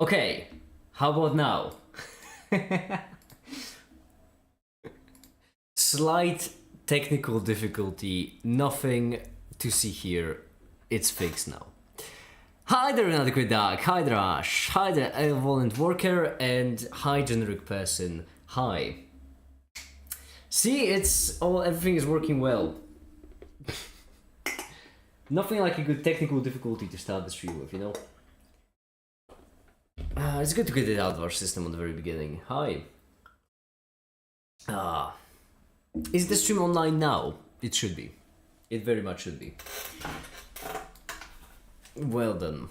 Okay, how about now? Slight technical difficulty, nothing to see here. It's fixed now. Hi there, Inadequate Dog. Hi there, Ash. Hi there, Volent Worker, and hi, Generic Person. Hi. See, everything is working well. Nothing like a good technical difficulty to start the stream with, you know? It's good to get it out of our system at the very beginning. Hi. Is the stream online now? It should be. It very much should be. Well done.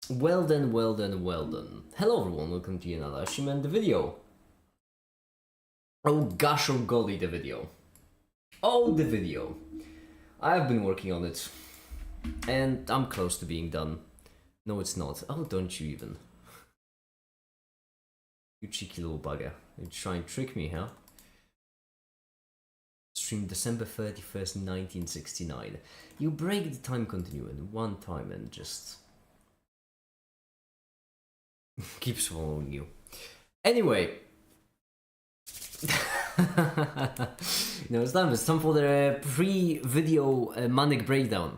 Well done, well done, well done. Hello everyone, welcome to another stream and the video. Oh gosh, oh golly, the video. Oh, the video. I've been working on it. And I'm close to being done. No, it's not. Oh, don't you even. You cheeky little bugger. You try and trick me, huh? Stream December 31st, 1969. You break the time continuum one time and just keeps following you. Anyway. No, it's time. It's time for the pre-video manic breakdown.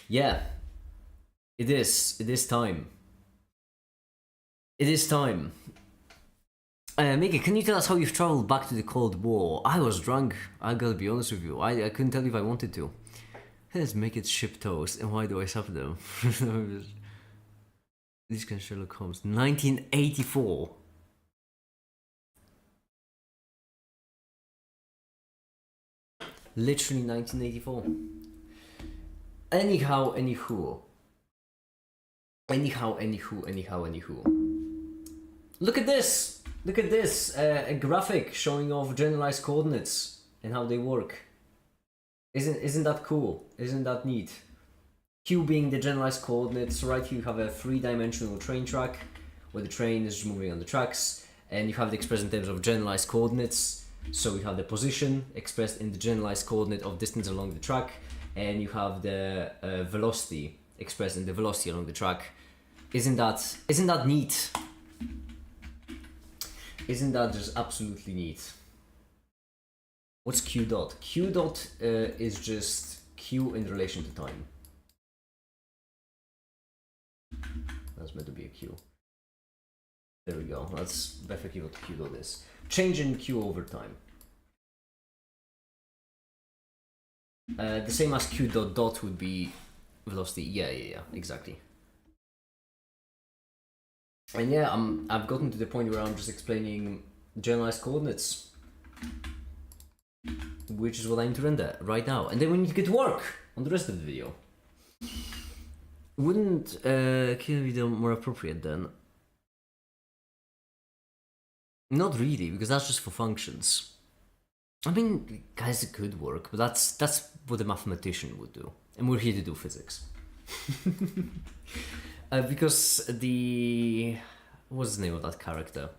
Yeah. It is. It is time. It is time. Mika, can you tell us how you've traveled back to the Cold War? I was drunk, I gotta be honest with you. I couldn't tell you if I wanted to. Let's make it ship toast, and why do I suffer them? This can Sherlock Holmes. 1984. Literally 1984. Anyhow. Look at this! Look at this! A graphic showing off generalized coordinates and how they work. Isn't that cool? Isn't that neat? Q being the generalized coordinates, right here you have a three-dimensional train track where the train is moving on the tracks, and you have it expressed in terms of generalized coordinates. So you have the position expressed in the generalized coordinate of distance along the track, and you have the velocity expressed in the velocity along the track. Isn't that neat? Isn't that just absolutely neat? What's Q dot? Q dot is just Q in relation to time. That's meant to be a Q. There we go. That's effectively what Q dot is. Change in Q over time. The same as Q dot dot would be velocity. Yeah, exactly. And yeah, I've gotten to the point where I'm just explaining generalized coordinates, which is what I need to render right now. And then we need to get to work on the rest of the video. Wouldn't kill a video more appropriate then? Not really, because that's just for functions. I mean, guys, it could work, but that's what a mathematician would do, and we're here to do physics. Because what's the name of that character?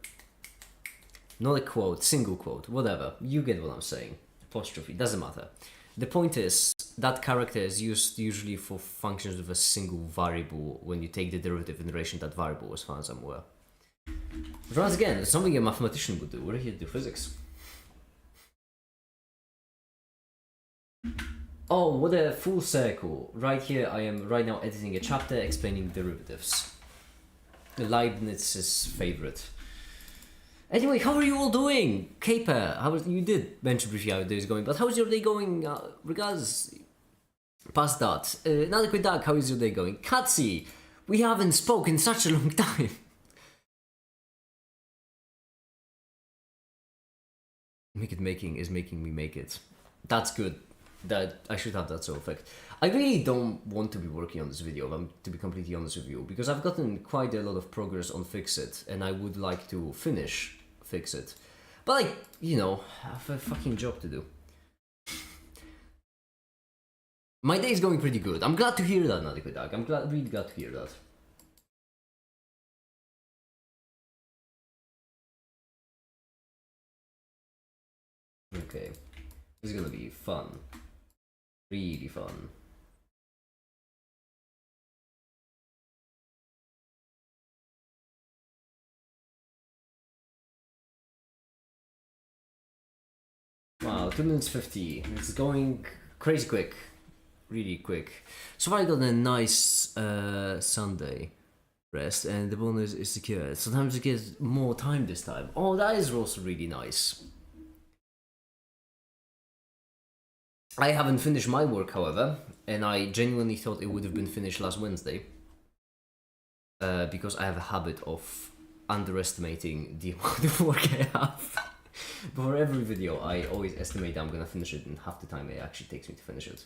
Not a quote, single quote, whatever. You get what I'm saying. Apostrophe, doesn't matter. The point is, that character is used usually for functions with a single variable when you take the derivative in relation to that variable, as far as I'm aware. But once again, it's something a mathematician would do. We're here to do physics. Oh, what a full circle. Right here, I am right now editing a chapter explaining derivatives. Leibniz's favorite. Anyway, how are you all doing? Caper, you did mention briefly how your day is going, but how's your day going regardless? Past that. Inadequate Dog, how is your day going? Katsi, we haven't spoken in such a long time. Making is making me make it. That's good. That I should have that sort of effect. I really don't want to be working on this video, to be completely honest with you, because I've gotten quite a lot of progress on Fixit, and I would like to finish Fixit. But I have a fucking job to do. My day is going pretty good. I'm glad to hear that, Inadequate Dog. I'm really glad to hear that. Okay. This is gonna be fun. Really fun. now, 2 minutes 50. It's going crazy quick. Really quick. So I got a nice Sunday rest, and the bonus is secured. Sometimes it gets more time this time. Oh, that is also really nice. I haven't finished my work, however, and I genuinely thought it would have been finished last Wednesday. Because I have a habit of underestimating the amount of work I have. For every video, I always estimate I'm gonna finish it in half the time it actually takes me to finish it.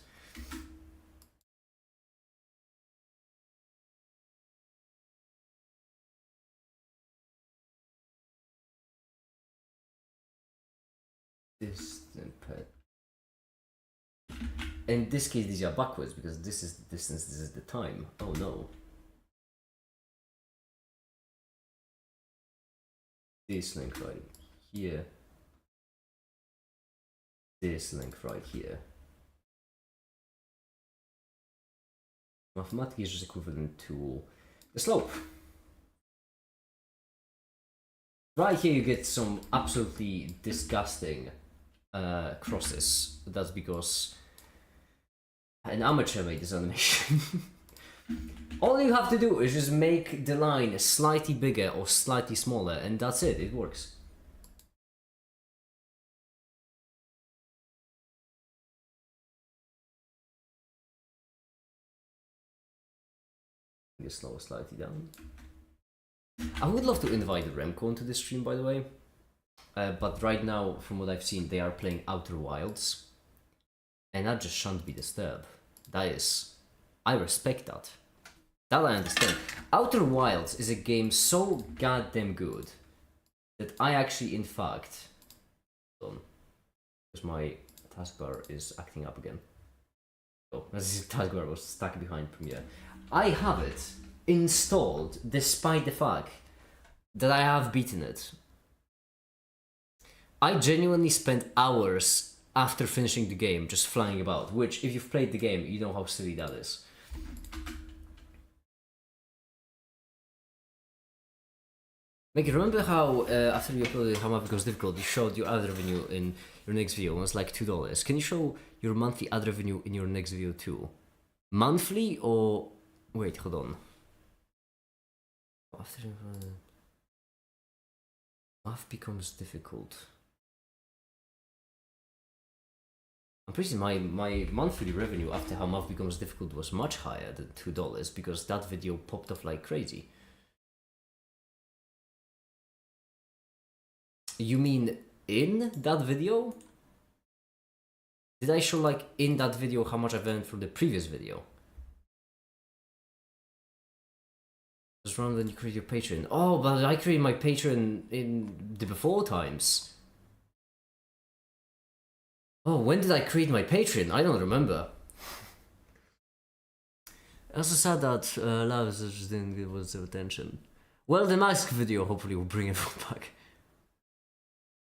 Distant pet. In this case, these are backwards because this is the distance, this is the time. Oh no. This link right here. This link right here. Mathematics is just equivalent to the slope. Right here you get some absolutely disgusting crosses. That's because an amateur made this animation. All you have to do is just make the line slightly bigger or slightly smaller, and that's it, it works. Just slow slightly down. I would love to invite Remco into this stream, by the way. But right now, from what I've seen, they are playing Outer Wilds. And that just shan't be disturbed. That is... I respect that. That I understand. Outer Wilds is a game so goddamn good that I actually, in fact... Hold on. Because my taskbar is acting up again. Oh, this taskbar was stuck behind Premiere. I have it installed despite the fact that I have beaten it. I genuinely spent hours after finishing the game just flying about, which if you've played the game, you know how silly that is. Like, remember how after you uploaded How Math Becomes Difficult, you showed your ad revenue in your next video, and it was like $2. Can you show your monthly ad revenue in your next video too? Monthly or... Wait, hold on. After Math Becomes Difficult. I'm pretty sure my monthly revenue after How Math Becomes Difficult was much higher than $2 because that video popped off like crazy. You mean in that video? Did I show like in that video how much I've earned from the previous video? Just rather than you create your Patreon. Oh, but I created my Patreon in the before times. Oh, when did I create my Patreon? I don't remember. I also said that Lavis just didn't give us the attention. Well, the mask video hopefully will bring everyone back.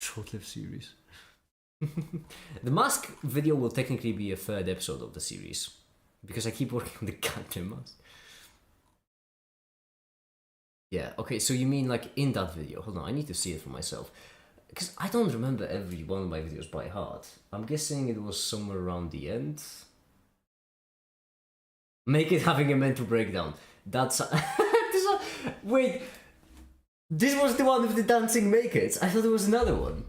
Short-lived series. The mask video will technically be a third episode of the series. Because I keep working on the goddamn mask. Yeah, okay, so you mean like in that video? Hold on, I need to see it for myself. Because I don't remember every one of my videos by heart. I'm guessing it was somewhere around the end. Make it having a mental breakdown. That's... Wait, this was the one with the dancing make-its? I thought there was another one.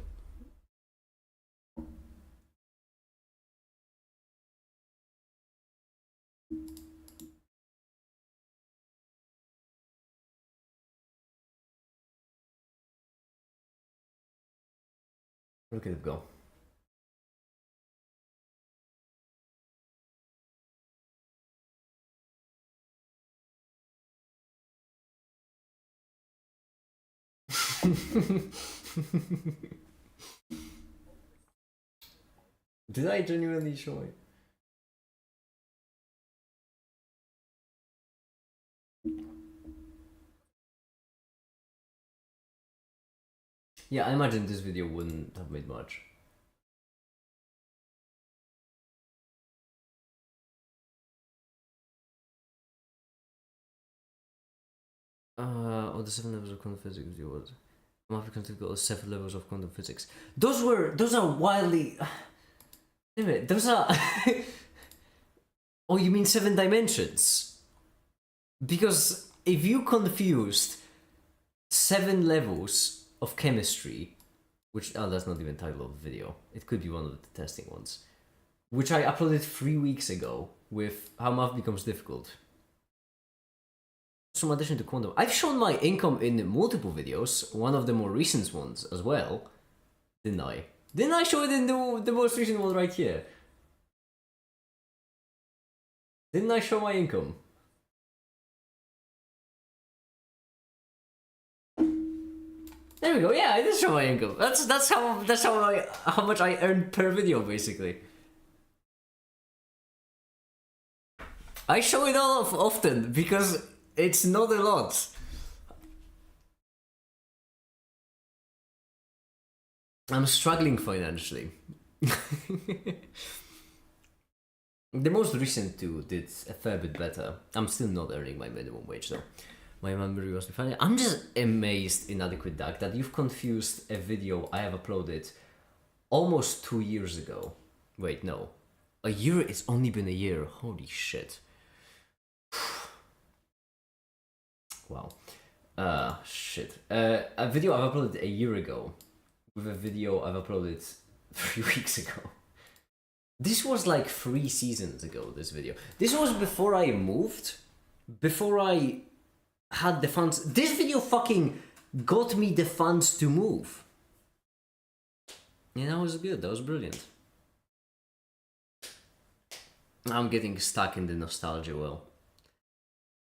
Look at it go. Did I genuinely show it? Yeah, I imagine this video wouldn't have made much. Oh, the 7 levels of quantum physics video was... to go 7 levels of quantum physics. Those are wildly. Damn it, those are. Oh, you mean 7 dimensions? Because if you confused 7 levels of chemistry, which that's not even the title of the video. It could be one of the testing ones, which I uploaded 3 weeks ago with how math becomes difficult. Some addition to quantum. I've shown my income in multiple videos, one of the more recent ones as well. Didn't I? Didn't I show it in the most recent one right here? Didn't I show my income? There we go. Yeah, I did show my income. That's how much I earned per video basically. I show it all off often because it's not a lot. I'm struggling financially. The most recent two did a fair bit better. I'm still not earning my minimum wage though. My memory was funny. I'm just amazed, Inadequate Duck, that you've confused a video I have uploaded almost 2 years ago. Wait, no. A year? It's only been a year. Holy shit. Wow. Shit. A video I've uploaded a year ago with a video I've uploaded 3 weeks ago. This was like 3 seasons ago, this video. This was before I moved. Before I had the funds. This video fucking got me the funds to move. Yeah, that was good. That was brilliant. I'm getting stuck in the nostalgia well.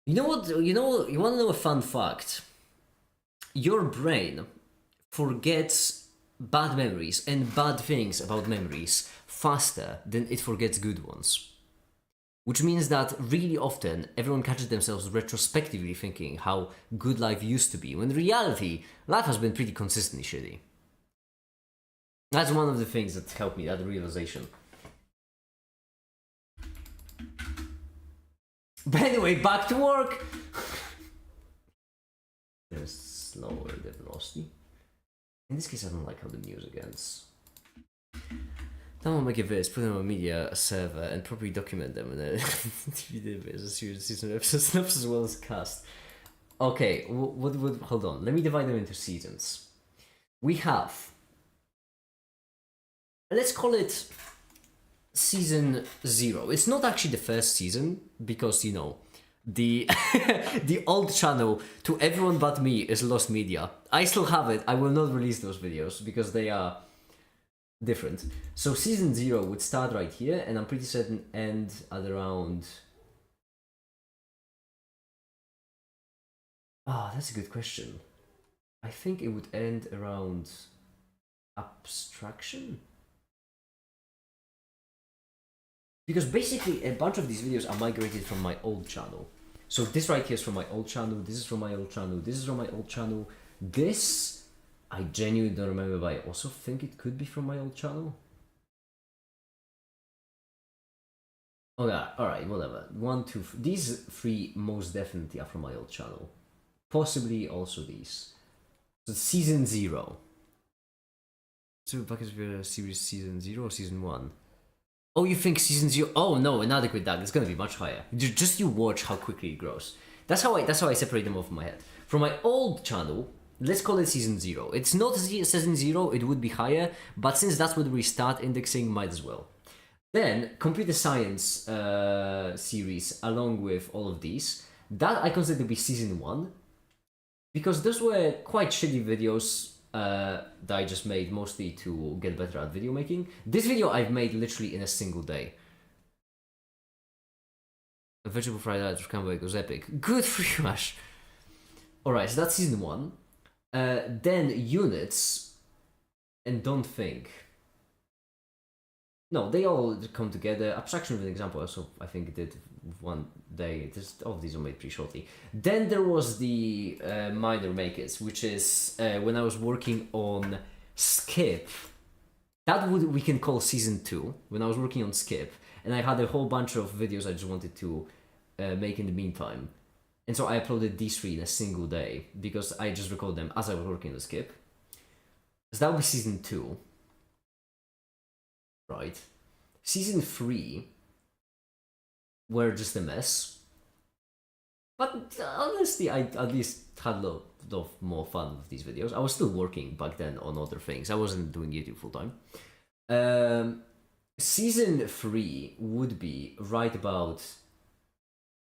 You know what? You want to know a fun fact? Your brain forgets bad memories and bad things about memories faster than it forgets good ones. Which means that really often everyone catches themselves retrospectively thinking how good life used to be, when in reality, life has been pretty consistently shitty. That's one of the things that helped me, that realization. But anyway, back to work! There's slower the velocity. In this case, I don't like how the music ends. Then I'll make a vid, put them on a media server, and probably document them in a TV as a season episode as well as cast. Okay, hold on. Let me divide them into seasons. We have, let's call it season 0. It's not actually the first season because you know the the old channel to everyone but me is lost media. I still have it. I will not release those videos because they are different. So season 0 would start right here, and I'm pretty certain end at around. Ah, that's a good question. I think it would end around abstraction. Because basically a bunch of these videos are migrated from my old channel. So this right here is from my old channel, this is from my old channel, this is from my old channel. This I genuinely don't remember, but I also think it could be from my old channel. Oh yeah, alright, whatever. 1, 2, these 3 most definitely are from my old channel. Possibly also these. So season 0. So back is series season 0 or season 1? Oh, you think season 0? Oh no, Inadequate Duck. It's gonna be much higher. Just you watch how quickly it grows. That's how I separate them off in my head. From my old channel, let's call it season 0. It's not season 0, it would be higher, but since that's where we start indexing, might as well. Then, computer science series, along with all of these, that I consider to be season 1, because those were quite shitty videos that I just made mostly to get better at video making. This video I've made literally in a single day. A Vegetable Friday Night with Campbell was epic. Good for you, Ash. Alright, so that's season 1. Then units, and don't think. No, they all come together. Abstraction with an example also, I think it did one day. All of these were made pretty shortly. Then there was the minor makers, which is when I was working on Skip. That we can call season 2. When I was working on Skip, and I had a whole bunch of videos I just wanted to make in the meantime. And so I uploaded these 3 in a single day because I just recorded them as I was working the skip. So that would be season 2. Right. Season 3 were just a mess. But honestly, I at least had a lot of more fun with these videos. I was still working back then on other things. I wasn't doing YouTube full time. Season 3 would be right about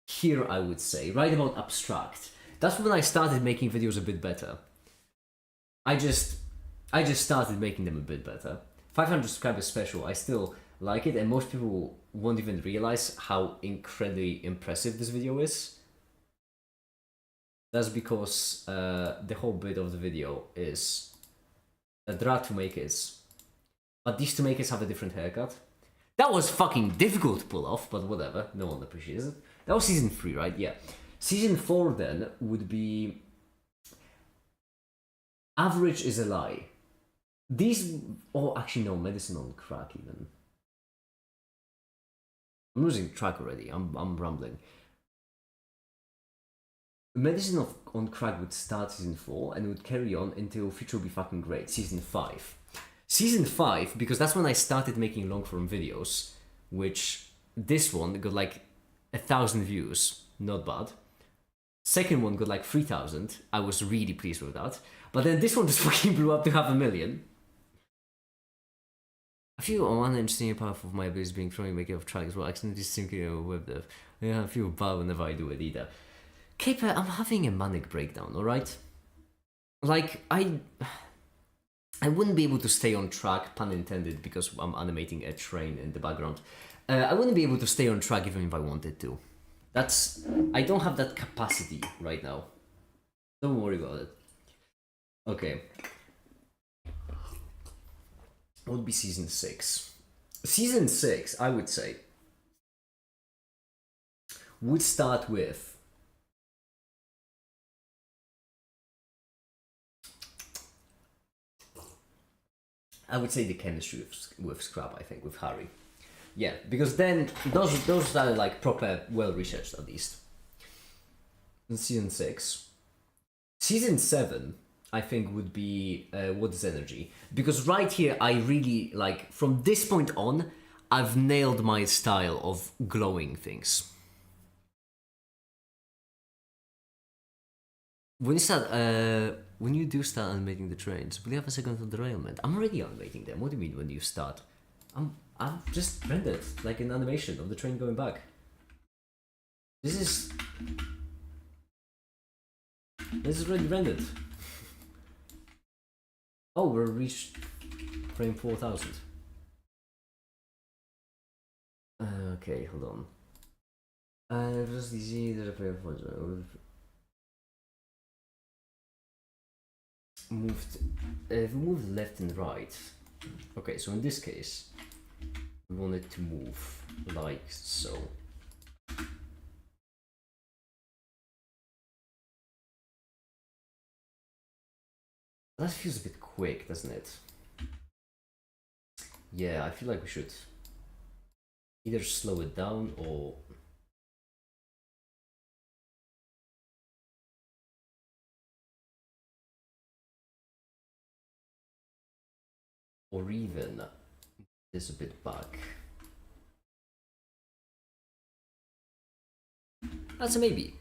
here, I would say. Right about abstract. That's when I started making videos a bit better. I just started making them a bit better. 500 subscribers special, I still like it, and most people won't even realize how incredibly impressive this video is. That's because the whole bit of the video is that there are 2 makers, but these 2 makers have a different haircut. That was fucking difficult to pull off, but whatever, no one appreciates it. That was season 3, right? Yeah. Season 4 then would be Average is a Lie. These, oh actually no, Medicine on Crack even. I'm losing track already, I'm rambling. Medicine on Crack would start season 4 and would carry on until Future Will Be Fucking Great, season 5. Season 5, because that's when I started making long form videos, which this one got like 1,000 views, not bad. Second one got like 3,000, I was really pleased with that. But then this one just fucking blew up to 500,000. I feel on one interesting part of my abilities being throwing making off track as well. Accidentally syncing a web dev. Yeah, I feel bad whenever I do it either. Caper, I'm having a manic breakdown, alright? Like, I wouldn't be able to stay on track, pun intended, because I'm animating a train in the background. I wouldn't be able to stay on track even if I wanted to. I don't have that capacity right now. Don't worry about it. Okay. What would be season 6? Season 6, I would say, would start with I would say the chemistry with Scrap, I think, with Harry. Yeah, because then those are like proper, well researched at least. In season 6. Season 7, I think, would be What is Energy? Because right here, I really, like, from this point on, I've nailed my style of glowing things. When you do start animating the trains, will you have a second of derailment? I'm already animating them. What do you mean when you start? I'm just rendered like an animation of the train going back. This is already rendered. Oh, we're reached frame 4000. Okay, hold on. Just easy. Moved left and right. Okay, so in this case, we want it to move like so. That feels a bit quick, doesn't it? Yeah, I feel like we should either slow it down or even this a bit back. That's a maybe.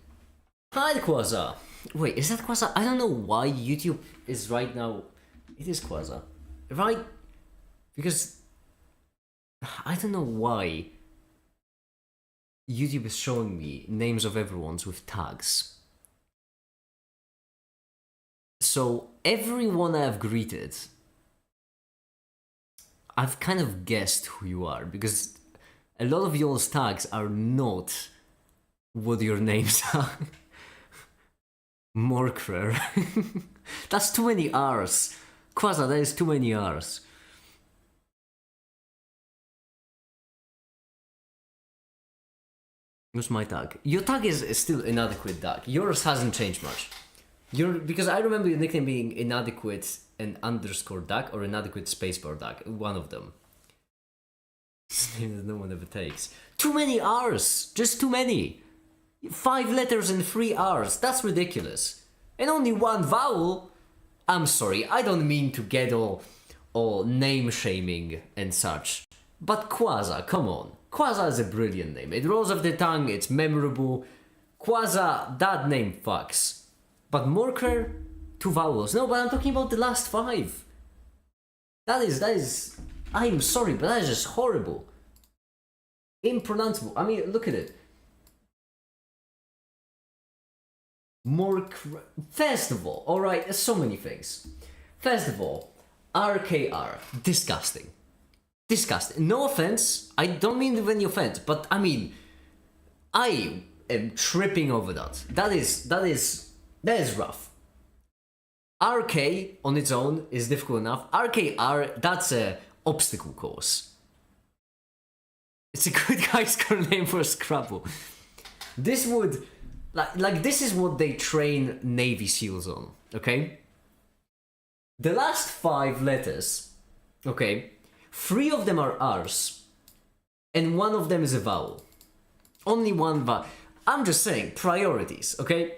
Hi, Quasar. Wait, is that Quasar? I don't know why YouTube is right now. It is Quasar, right? Because I don't know why YouTube is showing me names of everyone's with tags. So everyone I've greeted, I've kind of guessed who you are, because a lot of y'all's tags are not what your names are. Morkrer. That's too many R's. Quasar, that is too many R's. What's my tag? Your tag is still inadequate tag. Yours hasn't changed much. Because I remember your nickname being inadequate and underscore DAC or inadequate spacebar DAC. One of them. Name that no one ever takes. Too many R's! Just too many! 5 letters and 3 R's, that's ridiculous. And only 1 vowel? I'm sorry, I don't mean to get all name shaming and such. But Quasar, come on. Quasar is a brilliant name. It rolls off the tongue, it's memorable. Quasar, that name fucks. But Morker, 2 vowels. No, but I'm talking about the last 5. That is, I'm sorry, but that is just horrible. Impronounceable. I mean, look at it. First of all, alright, there's so many things. First of all, RKR. Disgusting. Disgusting. No offense, I don't mean any offense, but I mean, I am tripping over that. That is rough. RK on its own is difficult enough. RKR, that's a obstacle course. It's a good high school name for a Scrabble. This would, like this is what they train Navy SEALs on, okay? The last 5 letters, okay, 3 of them are R's, and 1 of them is a vowel. Only 1 vowel. I'm just saying, priorities, okay?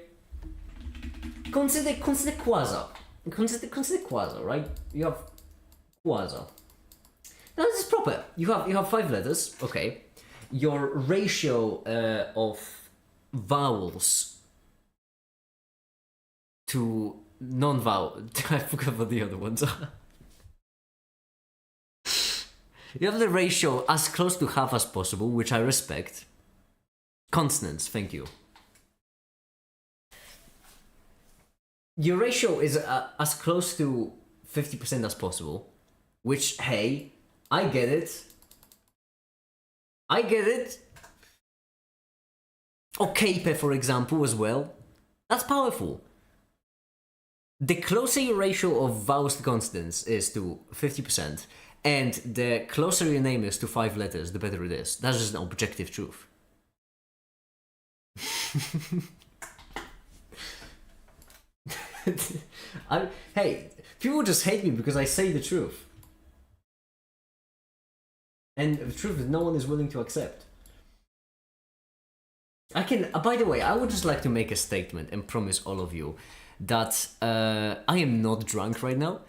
Consider Quasar. Consider Quasar, right? You have Quasar. Now this is proper. You have 5 letters, okay. Your ratio of vowels to non-vowel. I forgot what the other ones are. You have the ratio as close to half as possible, which I respect. Consonants, thank you. Your ratio is as close to 50% as possible, which, hey, I get it. I get it. Okape, for example, as well. That's powerful. The closer your ratio of vowels to consonants is to 50%, and the closer your name is to 5 letters, the better it is. That's just an objective truth. Hey, people just hate me because I say the truth. And the truth is no one is willing to accept. I can, by the way, I would just like to make a statement and promise all of you that I am not drunk right now.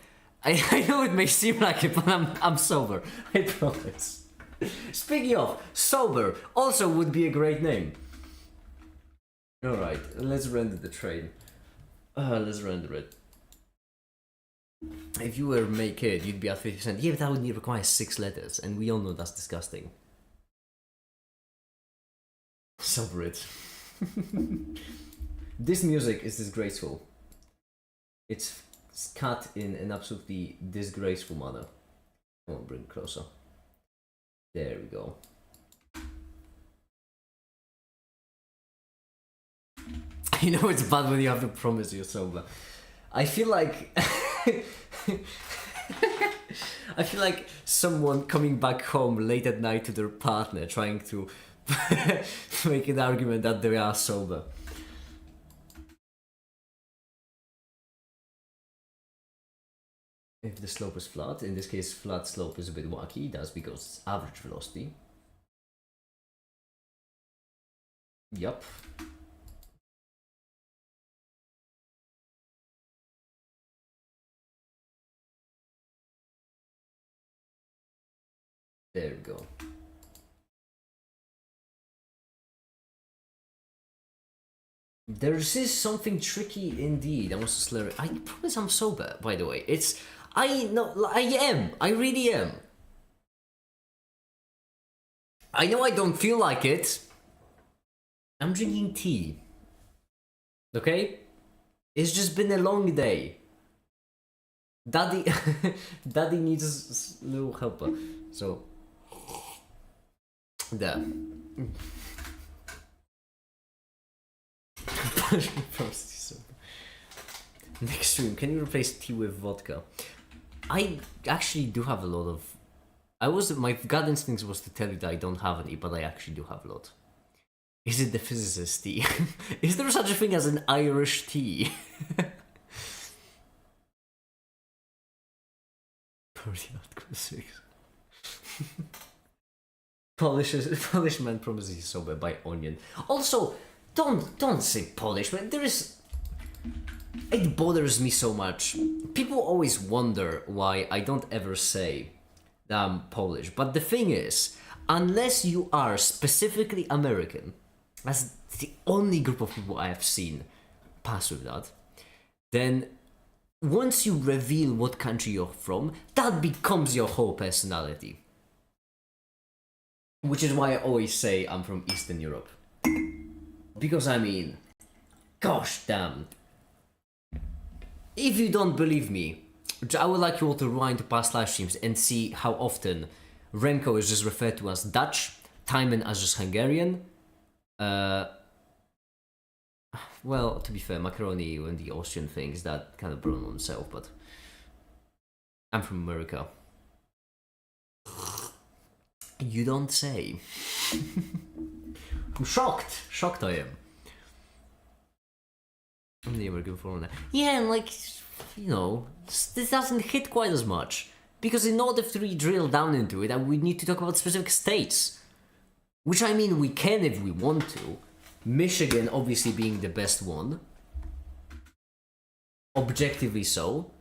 I know it may seem like it, but I'm sober. I promise. Speaking of, sober also would be a great name. Alright, let's render the train. Let's render it. If you were make it, you'd be at 50%. Yeah, but that would require 6 letters, and we all know that's disgusting. Sober it. This music is disgraceful. It's cut in an absolutely disgraceful manner. Come on, bring it closer. There we go. You know it's bad when you have to promise you're sober. I feel like I feel like someone coming back home late at night to their partner trying to make an argument that they are sober. If the slope is flat, in this case flat slope is a bit wacky, that's because it's average velocity. Yup. There we go. There is something tricky indeed. I must slur it. I promise I'm sober, by the way. I am. I really am. I know I don't feel like it. I'm drinking tea. Okay? It's just been a long day. Daddy needs a little helper. So there. Next stream, can you replace tea with vodka? I actually do have a lot of. My gut instinct was to tell you that I don't have any, but I actually do have a lot. Is it the physicist tea? Is there such a thing as an Irish tea? Polish man promises he's sober by Onion. Also, don't say Polish, but there is. It bothers me so much. People always wonder why I don't ever say that I'm Polish. But the thing is, unless you are specifically American, that's the only group of people I have seen pass with that, then once you reveal what country you're from, that becomes your whole personality. Which is why I always say I'm from Eastern Europe. Because I mean, gosh damn. If you don't believe me, I would like you all to rewind to past live streams and see how often Remco is just referred to as Dutch, Timon as just Hungarian. Well, to be fair, Macaroni and the Austrian things that kind of brought on himself, but I'm from America. You don't say. I'm shocked I am. I'm the American foreigner. Yeah, and like, you know, this doesn't hit quite as much. Because in order to really drill down into it, we need to talk about specific states. Which I mean, we can if we want to. Michigan obviously being the best one. Objectively so.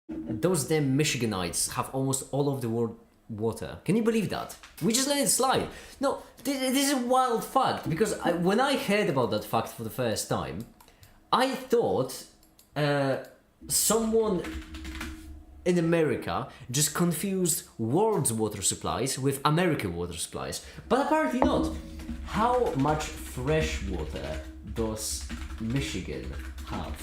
Those damn Michiganites have almost all of the world water. Can you believe that? We just let it slide. No, this is a wild fact, because when I heard about that fact for the first time, I thought someone in America just confused world's water supplies with American water supplies, but apparently not. How much fresh water does Michigan have?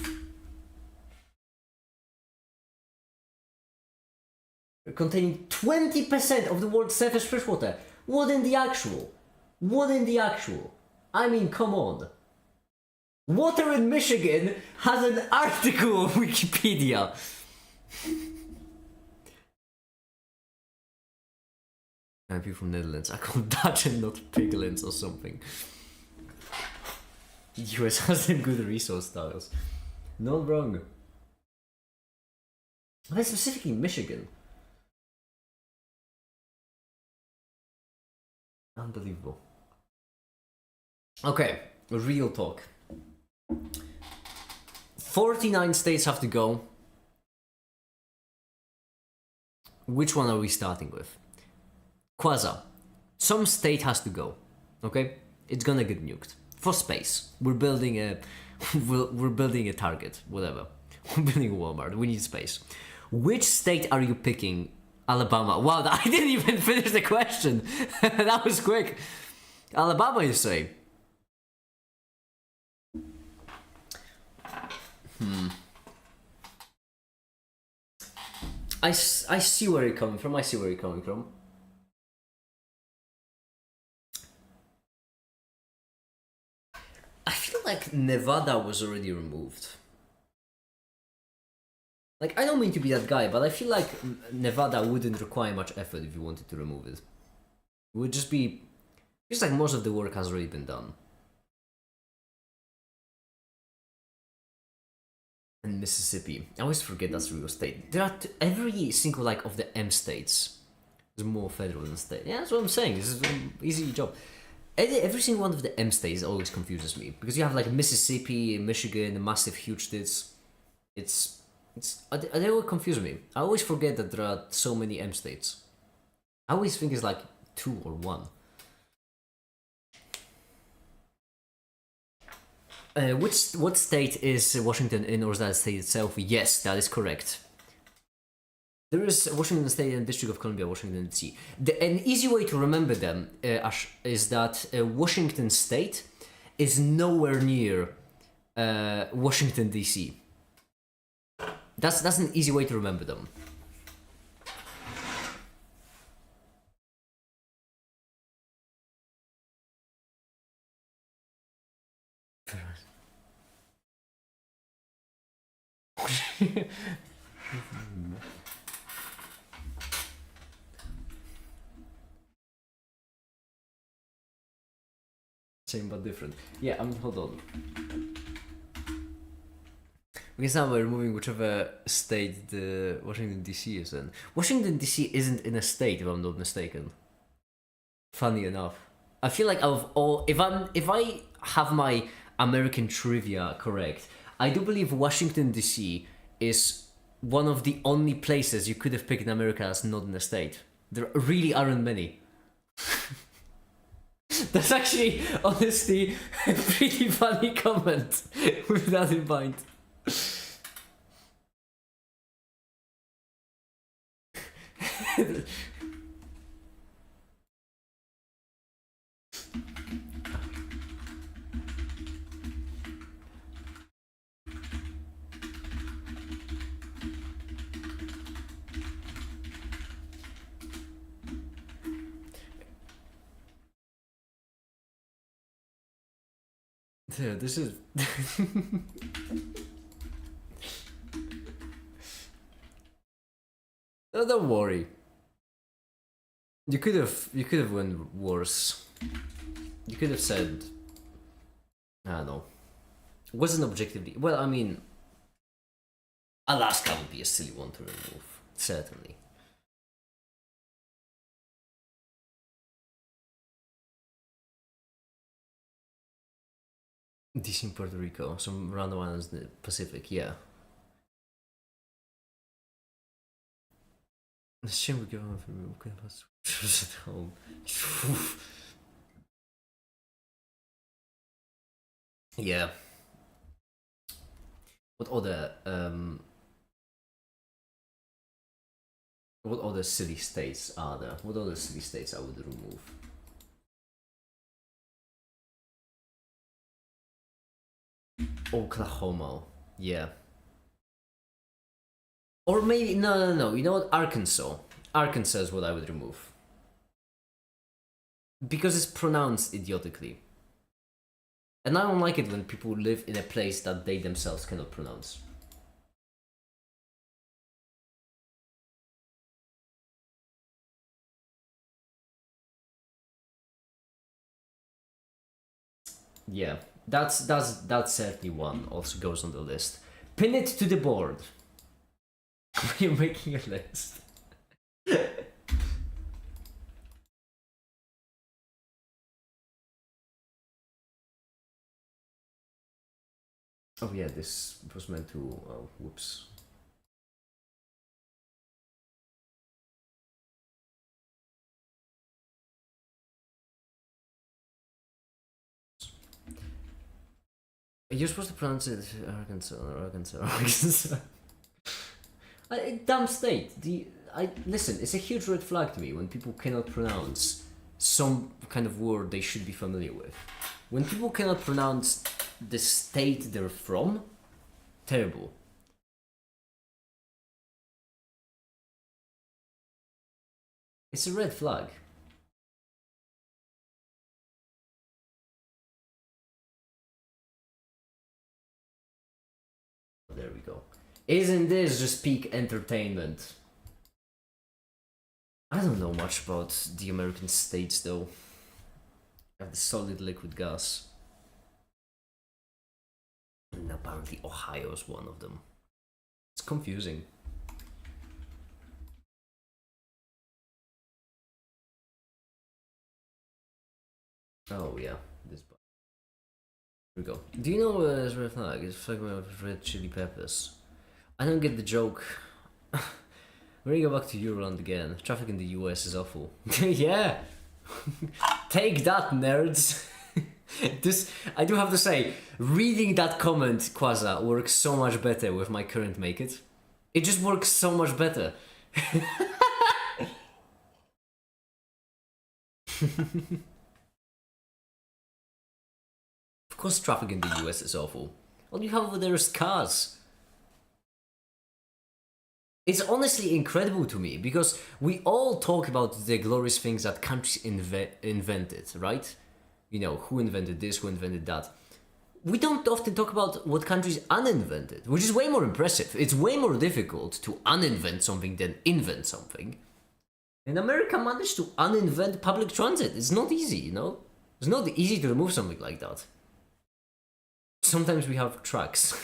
Containing 20% of the world's surface freshwater. What in the actual? What in the actual? I mean, come on. Water in Michigan has an article on Wikipedia. I'm people from Netherlands. I call Dutch and not Piglands or something. The US has them good resource styles. Not wrong. But specifically Michigan. Unbelievable. Okay, real talk. 49 states have to go. Which one are we starting with? Quasar. Some state has to go. Okay? It's gonna get nuked. For space. We're building a we're building a Target, whatever. We're building a Walmart. We need space. Which state are you picking? Alabama. Wow, I didn't even finish the question. That was quick. Alabama, you say? I see where you're coming from. I see where you're coming from. I feel like Nevada was already removed. Like, I don't mean to be that guy, but I feel like Nevada wouldn't require much effort if you wanted to remove it. It would just be... Just like most of the work has already been done. And Mississippi. I always forget that's real state. There are every single like of the M states is more federal than state. Yeah, that's what I'm saying. This is an easy job. Every single one of the M states always confuses me. Because you have like Mississippi, Michigan, massive huge states. They always confuse me. I always forget that there are so many M states. I always think it's like 2 or 1. What state is Washington in, or is that state itself? Yes, that is correct. There is Washington State and District of Columbia, Washington DC. An easy way to remember them, Ash, is that Washington State is nowhere near Washington DC. That's an easy way to remember them. Same but different. Yeah, hold on. Because now we're removing whichever state the Washington DC is in. Washington DC isn't in a state, if I'm not mistaken. Funny enough. I feel like of all, if I have my American trivia correct, I do believe Washington D.C. is one of the only places you could have picked in America as not in a state. There really aren't many. That's actually, honestly, a pretty funny comment with that in mind. Dude, this is. No, don't worry. You could have went worse. You could have said, I don't know. It wasn't objectively well. I mean, Alaska would be a silly one to remove, certainly. DC in Puerto Rico, some random islands in the Pacific, yeah. The shame we give them at home. Yeah. What other city states are there? What other city states I would remove? Oklahoma. Yeah. Or maybe no. You know what? Arkansas. Arkansas is what I would remove. Because it's pronounced idiotically. And I don't like it when people live in a place that they themselves cannot pronounce. Yeah, that's certainly one. Also goes on the list. Pin it to the board. You're making a list. Oh yeah, this was meant to. Oh, whoops. You're supposed to pronounce it Arkansas. Dumb state. Listen. It's a huge red flag to me when people cannot pronounce some kind of word they should be familiar with. When people cannot pronounce the state they're from, terrible. It's a red flag. There we go. Isn't this just peak entertainment? I don't know much about the American states though. I have the solid liquid gas. And apparently Ohio is one of them. It's confusing. Oh yeah, this. Here we go. Do you know this red flag? It's talking about red chili peppers. I don't get the joke. We're gonna go back to Euroland again. Traffic in the US is awful. Yeah! Take that, nerds! This, I do have to say, reading that comment, Quaza, works so much better with my current Make It. It just works so much better. Of course traffic in the US is awful. All you have over there is cars. It's honestly incredible to me because we all talk about the glorious things that countries invented, right? You know, who invented this, who invented that. We don't often talk about what countries uninvented, which is way more impressive. It's way more difficult to uninvent something than invent something. And America managed to uninvent public transit. It's not easy, you know? It's not easy to remove something like that. Sometimes we have trucks.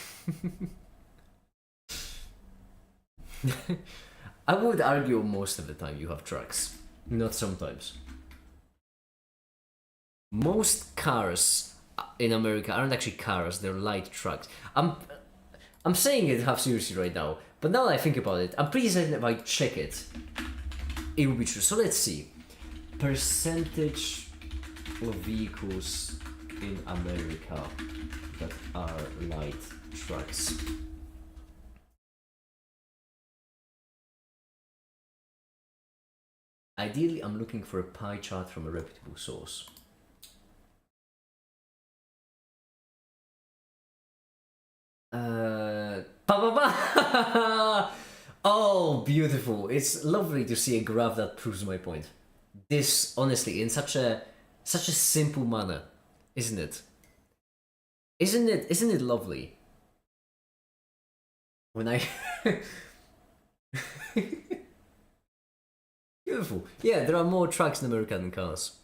I would argue most of the time you have trucks, not sometimes. Most cars in America aren't actually cars; they're light trucks. I'm saying it half seriously right now, but now that I think about it, I'm pretty certain if I check it, it will be true. So let's see. Percentage of vehicles in America that are light trucks. Ideally, I'm looking for a pie chart from a reputable source. Oh, beautiful. It's lovely to see a graph that proves my point. This, honestly, in such a simple manner, isn't it? Isn't it lovely? When I Beautiful. Yeah, there are more trucks in America than cars.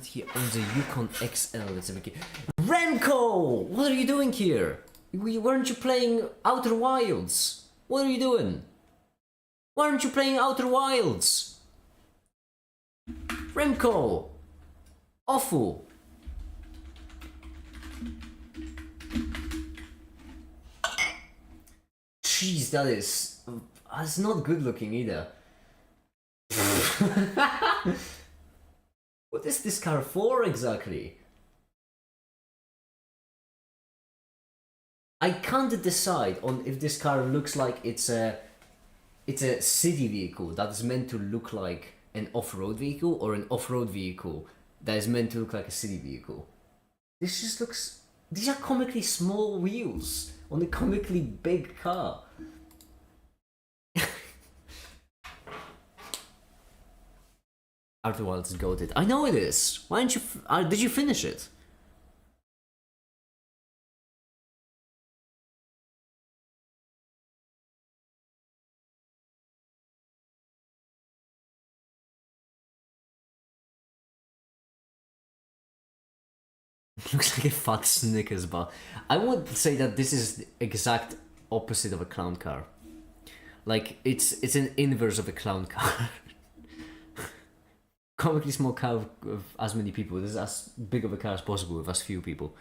He owns a Yukon XL. It's a big... Remco! What are you doing here? Weren't you playing Outer Wilds? What are you doing? Why aren't you playing Outer Wilds? Remco! Awful! Jeez, that's not good looking either. What is this car for exactly? I can't decide on if this car looks like it's a city vehicle that is meant to look like an off-road vehicle or an off-road vehicle that is meant to look like a city vehicle. This just looks... These are comically small wheels on a comically big car. Outer Wilds is goated. I know it is. Why didn't you... did you finish it? Looks like a fat Snickers bar. I would say that this is the exact opposite of a clown car. Like, it's an inverse of a clown car. Comically small car of as many people. This is as big of a car as possible with as few people.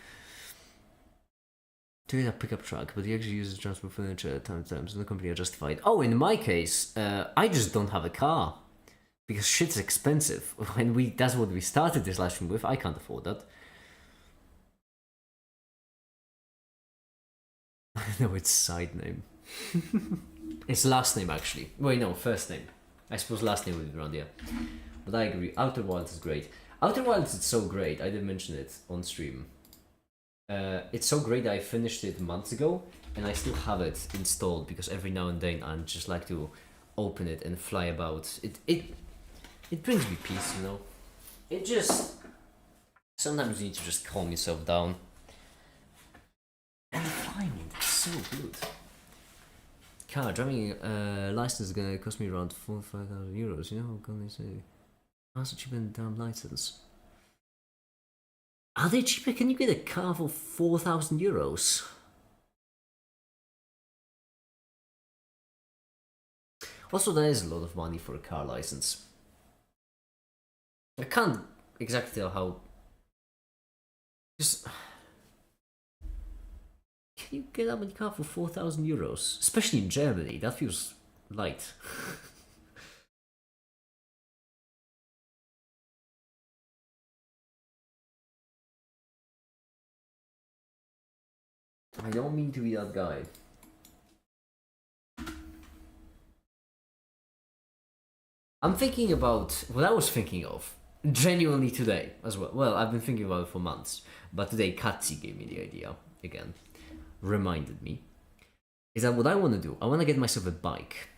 To a pickup truck, but he actually uses transport furniture at times, and the company are justified. Oh, in my case, I just don't have a car. Because shit's expensive. And that's what we started this live stream with. I can't afford that. No, it's side name. It's last name, actually. Wait, no, first name. I suppose last name would be around, yeah. But I agree, Outer Wilds is great. Outer Wilds is so great, I did mention it on stream. It's so great that I finished it months ago, and I still have it installed, because every now and then I just like to open it and fly about. It brings me peace, you know? It just... Sometimes you need to just calm yourself down. And the flying is so good. Car driving license is gonna cost me around 4,000-5,000 euros. You know how can they say? How's it cheaper than damn license? Are they cheaper? Can you get a car for 4,000 euros? Also, that is a lot of money for a car license. I can't exactly tell how. Just. Can you get that many car for 4,000 euros? Especially in Germany, that feels light. I don't mean to be that guy. I'm thinking about what I was thinking of genuinely today as well. Well, I've been thinking about it for months, but today Katsi gave me the idea again. Reminded me, is that what I want to do? I want to get myself a bike.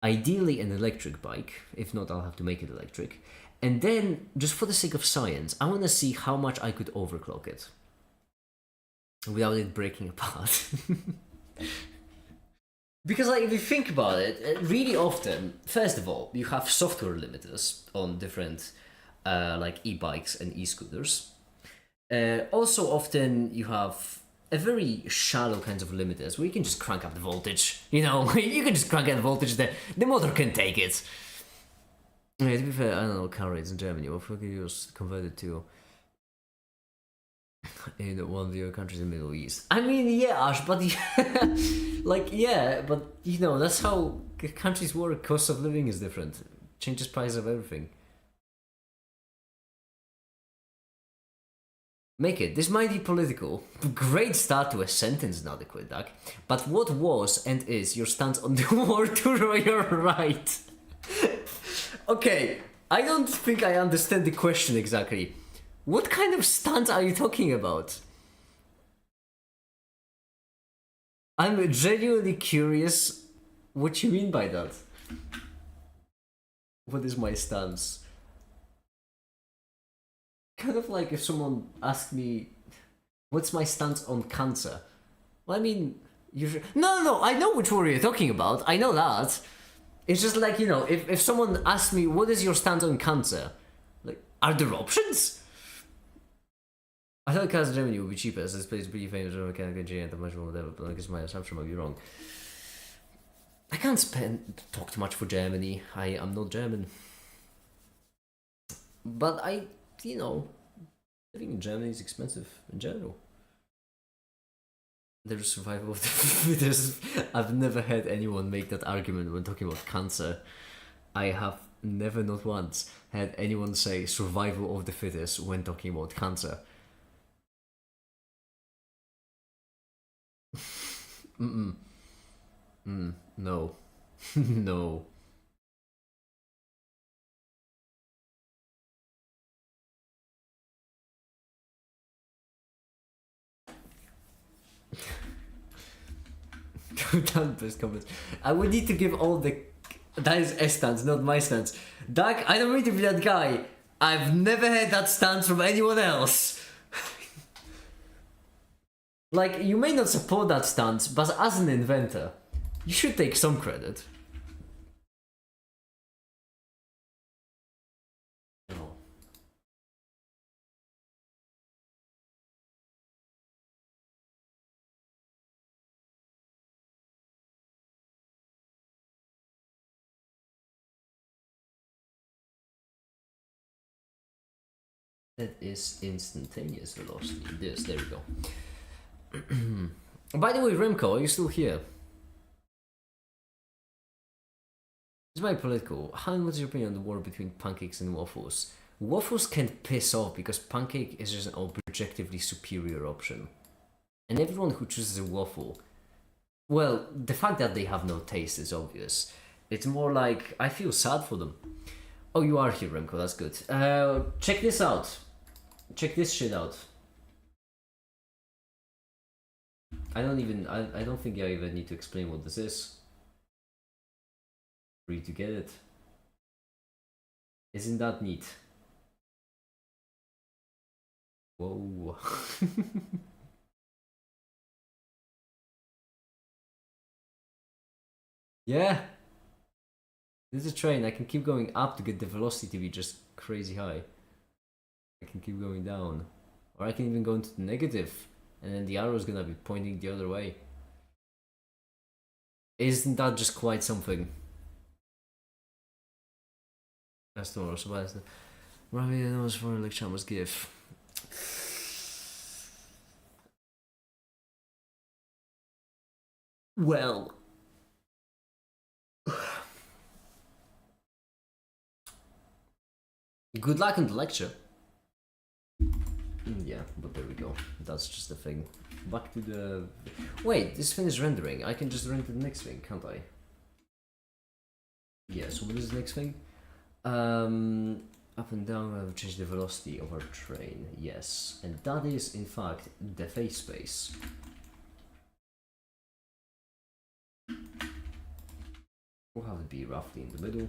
Ideally an electric bike, if not I'll have to make it electric. And then, just for the sake of science, I want to see how much I could overclock it. Without it breaking apart. Because like, if you think about it, really often, first of all, you have software limiters on different like e-bikes and e-scooters. Also often you have a very shallow kinds of limiters where you can just crank up the voltage. You know, you can just crank up the voltage, the motor can take it. Yeah, to be fair, I don't know car rates in Germany. What fuck you was converted to in one of the other countries in the Middle East? I mean, yeah, Ash, but like, yeah, but you know, that's how countries work. Cost of living is different. Changes price of everything. Make it. This might be political. Great start to a sentence, inadequate, Doug. But what was and is your stance on the war to your right? Okay, I don't think I understand the question exactly. What kind of stance are you talking about? I'm genuinely curious what you mean by that. What is my stance? Kind of like if someone asked me, what's my stance on cancer? Well, I mean, no, I know which war you're talking about. I know that. It's just like, you know, if someone asks me, what is your stance on cancer? Like, are there options? I thought cancer in Germany would be cheaper, as this place is pretty famous for mechanical engineering and much more whatever, but I guess my assumption might be wrong. I can't talk too much for Germany. I am not German. But you know, living in Germany is expensive in general. There's survival of the fittest. I've never had anyone make that argument when talking about cancer. I have never, not once, had anyone say survival of the fittest when talking about cancer. No. No. Best comments. I would need to give all the. That is a stance, not my stance. Doug, I don't mean to be that guy. I've never had that stance from anyone else. Like, you may not support that stance, but as an inventor, you should take some credit. No. That is instantaneous velocity. There we go. By the way, Remco, are you still here? It's very political. Han, what's your opinion on the war between pancakes and waffles? Waffles can piss off because pancake is just an objectively superior option. And everyone who chooses a waffle, well, the fact that they have no taste is obvious. It's more like, I feel sad for them. Oh, you are here, Remco, that's good. Check this out. Check this shit out. I don't think I even need to explain what this is. For you to get it. Isn't that neat? Whoa. Yeah. This is a train. I can keep going up to get the velocity to be just crazy high. I can keep going down. Or I can even go into the negative. And then the arrow is gonna be pointing the other way. Isn't that just quite something? That's the most surprised. Ravi knows for like Chama's gift. Well. Good luck in the lecture. Yeah, but there we go. That's just the thing. Back to the... Wait, this finished rendering. I can just render the next thing, can't I? Yeah, so what is the next thing? Up and down, I've changed the velocity of our train. Yes, and that is, in fact, the face space. We'll have it be roughly in the middle.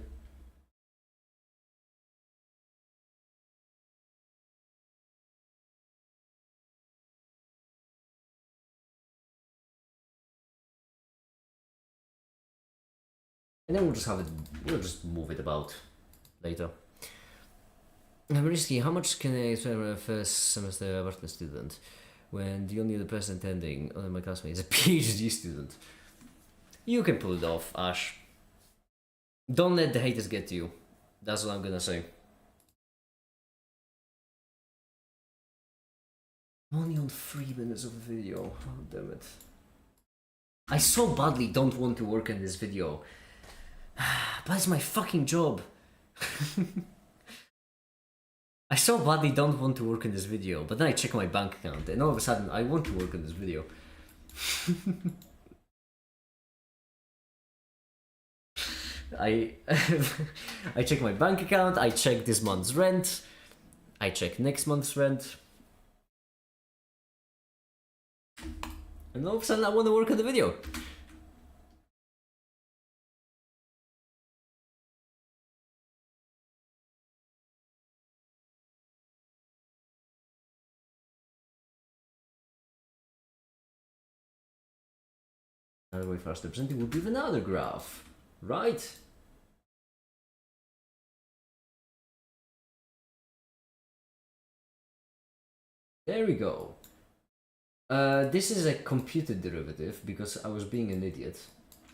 And then we'll just move it about later. Risky, how much can I expect from a first semester Wharton student when the only other person attending other than my classmate is a PhD student? You can pull it off, Ash. Don't let the haters get to you. That's what I'm gonna say. Only on 3 minutes of video. Oh, damn it. I so badly don't want to work in this video. But it's my fucking job. I so badly don't want to work in this video, but then I check my bank account and all of a sudden I want to work in this video. I I check my bank account, I check this month's rent, I check next month's rent. And all of a sudden I want to work on the video. Another way for us to present it would be with another graph, right? There we go. This is a computed derivative because I was being an idiot.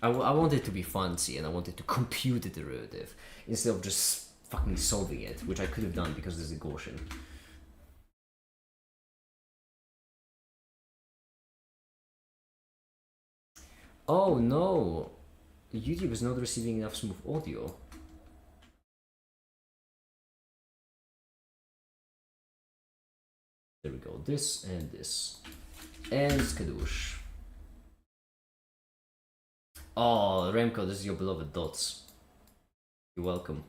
I wanted to be fancy and I wanted to compute the derivative instead of just fucking solving it, which I could have done because this is Gaussian. Oh no! YouTube is not receiving enough smooth audio. There we go, this and this. And skadoosh. Oh, Remco, this is your beloved dots. You're welcome.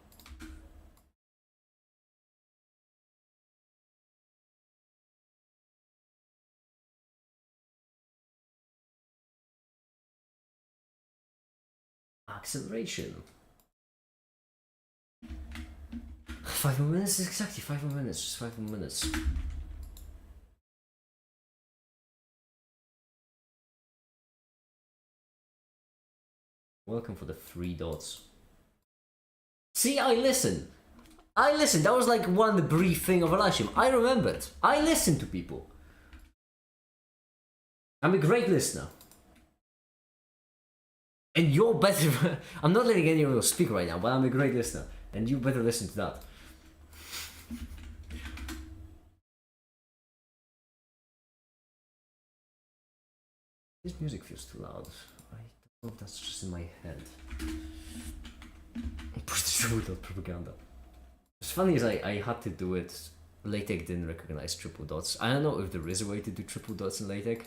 Acceleration. 5 more minutes, exactly 5 more minutes, just 5 more minutes. Welcome for the 3 dots. See, I listen. That was like one brief thing of a live stream. I remembered. I listen to people. I'm a great listener. And you're better. I'm not letting anyone else speak right now, but I'm a great listener. And you better listen to that. This music feels too loud. I don't know if that's just in my head. Push the triple dot propaganda. What's funny is I had to do it. LaTeX didn't recognize triple dots. I don't know if there is a way to do triple dots in LaTeX,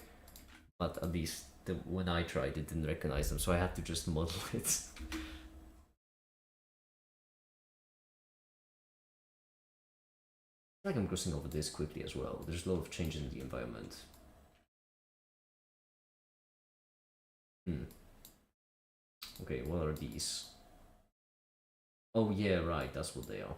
but at least when I tried, it didn't recognize them, so I had to just model it. I feel like I'm crossing over this quickly as well. There's a lot of change in the environment. Okay, what are these? Oh yeah, right, that's what they are.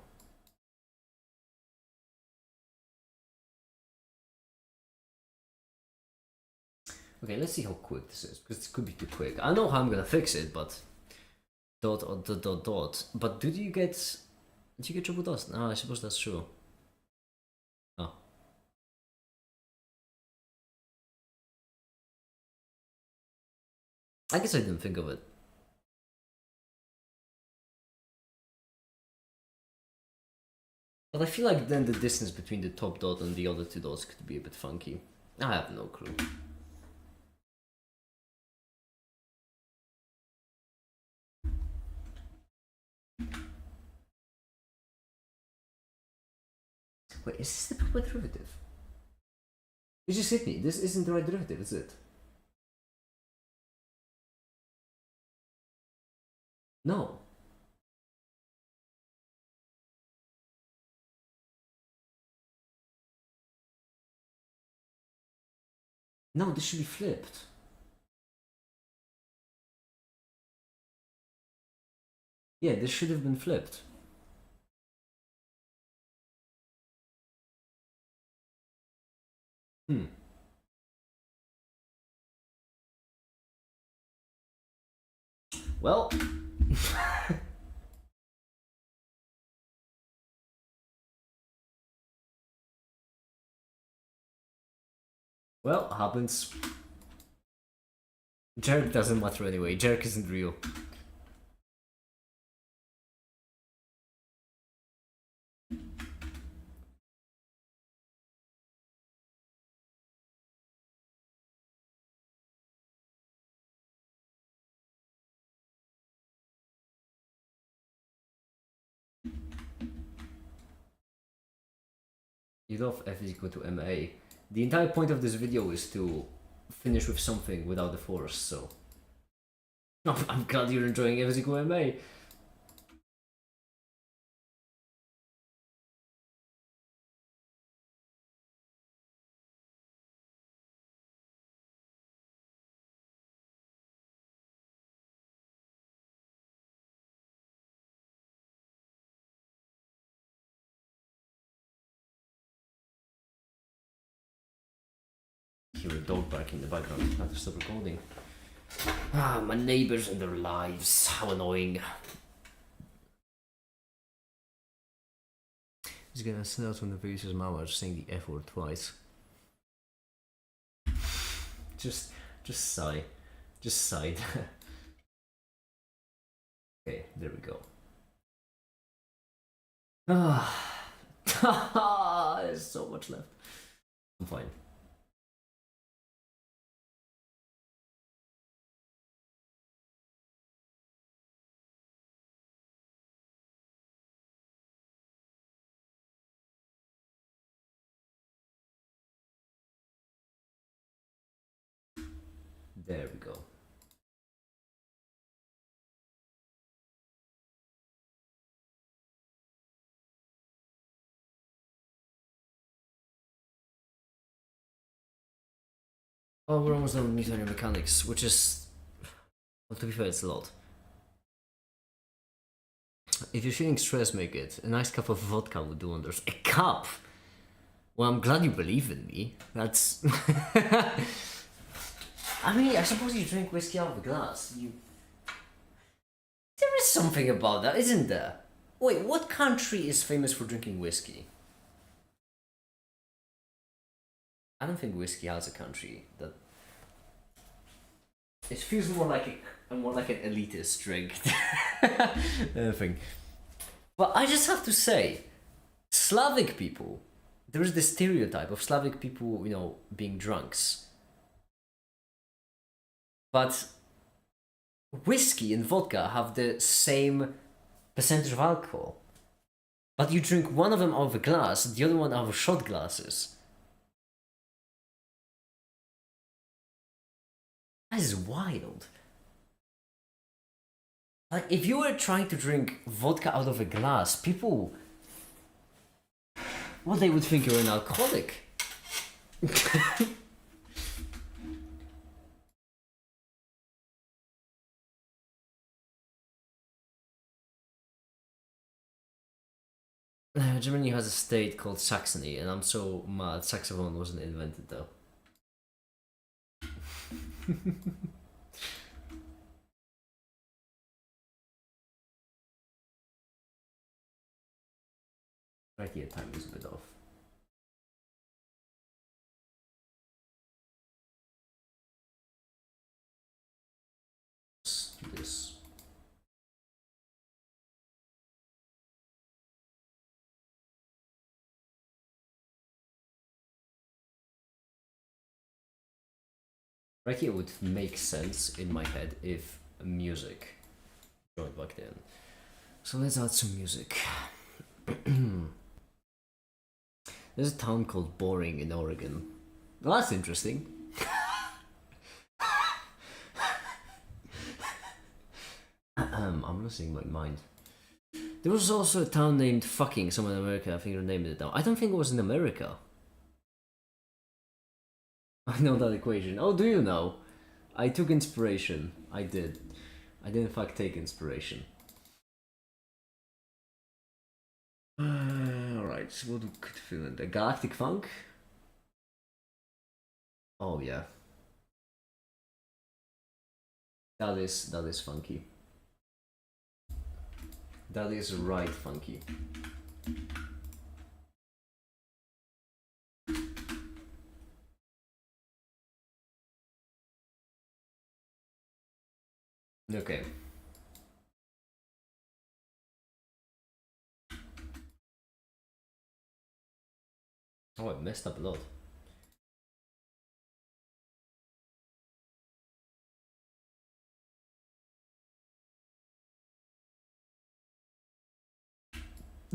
Okay, let's see how quick this is, because it could be too quick. I know how I'm gonna fix it, but dot. But did you get triple dots? No, I suppose that's true. Oh. I guess I didn't think of it. But I feel like then the distance between the top dot and the other 2 dots could be a bit funky. I have no clue. Wait, is this the proper derivative? You just hit me. This isn't the right derivative, is it? No. No, this should be flipped. Yeah, this should have been flipped. Well. Well, happens. Jerk doesn't matter anyway. Jerk isn't real. You love F is equal to MA. The entire point of this video is to finish with something without the force, so... I'm glad you're enjoying F is equal to MA. Hear a dog barking in the background. I have to stop recording. Ah, my neighbors and their lives. How annoying. He's gonna send out when the producer's mama saying the F word twice. Just sigh. Just sighed. Okay, there we go. Ah, there's so much left. I'm fine. There we go. Oh, we're almost done with Newtonian mechanics, which is... Well, to be fair, it's a lot. If you're feeling stressed, make it. A nice cup of vodka would do wonders. A cup? Well, I'm glad you believe in me. That's... I mean, I suppose you drink whiskey out of a glass. There is something about that, isn't there? Wait, what country is famous for drinking whiskey? I don't think whiskey has a country that... It feels more like an elitist drink thing. But I just have to say, Slavic people, there is this stereotype of Slavic people, you know, being drunks. But whiskey and vodka have the same percentage of alcohol. But you drink one of them out of a glass, the other one out of shot glasses. That is wild. Like, if you were trying to drink vodka out of a glass, people... Well, they would think you're an alcoholic. Germany has a state called Saxony, and I'm so mad saxophone wasn't invented though. Right here, time is a bit off. Let's do this. Right here would make sense in my head if music joined back then. So let's add some music. There's a town called Boring in Oregon. Well, that's interesting. I'm losing my mind. There was also a town named Fucking somewhere in America. I think they named it down. I don't think it was in America. I know that equation. Oh, do you know? I took inspiration. I did. I did in fact take inspiration. Alright, so what could fill in the Galactic Funk? Oh yeah. That is funky. That is right funky. Okay. Oh, I messed up a lot.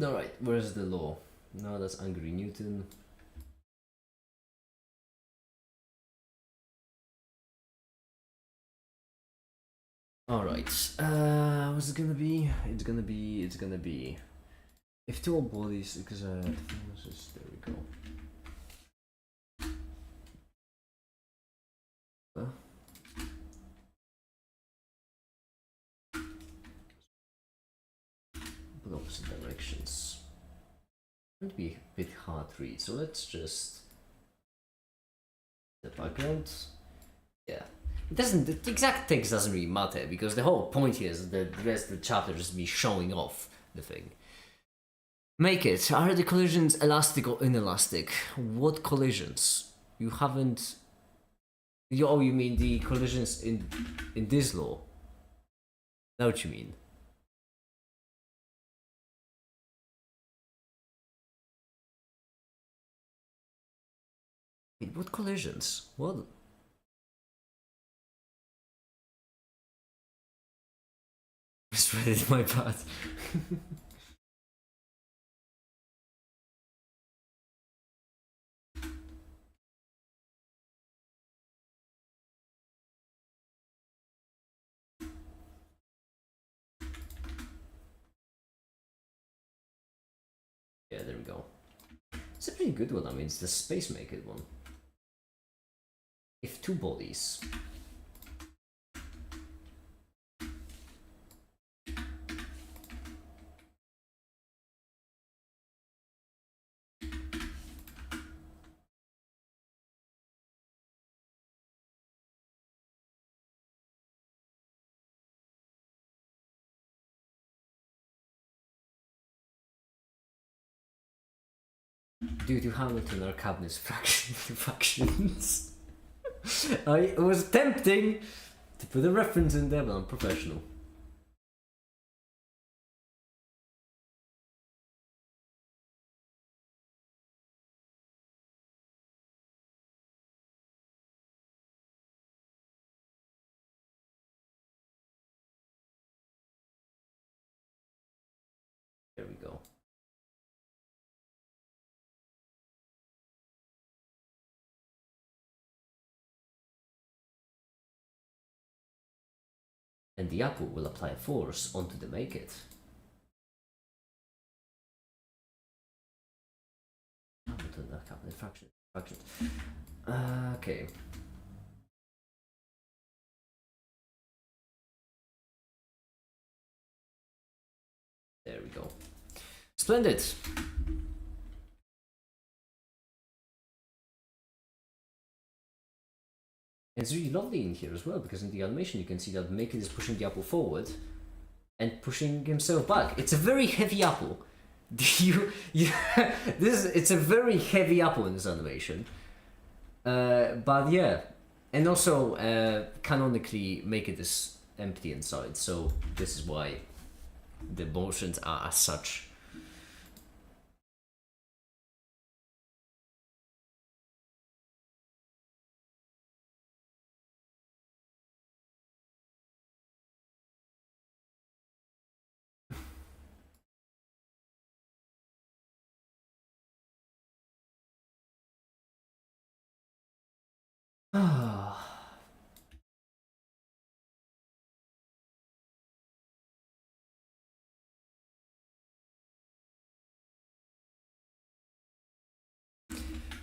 Alright, where's the law? No, that's Angry Newton. Alright, what's it gonna be? It's gonna be if two bodies, because there we go. But opposite directions. It's going to be a bit hard to read, so let's just the background. Yeah. It doesn't, the exact text doesn't really matter because the whole point here is that the rest of the chapter just be showing off the thing. Make it. Are the collisions elastic or inelastic? What collisions? You haven't. Oh, you mean the collisions in this law? Know what you mean? Wait, what collisions? What? Misread it, my bad. Yeah, there we go. It's a pretty good one. I mean, it's the space maker one. If two bodies. Due to Hamilton or Cabinet's fractions. It was tempting to put a reference in there, but I'm professional. There we go. And the apple will apply force onto the make it. Hamilton, Cabinet fractions. Okay. There we go. Splendid. It's really lovely in here as well because in the animation you can see that Make It is pushing the apple forward and pushing himself back. It's a very heavy apple. It's a very heavy apple in this animation. But yeah, and also canonically Make It is empty inside, so this is why the motions are as such.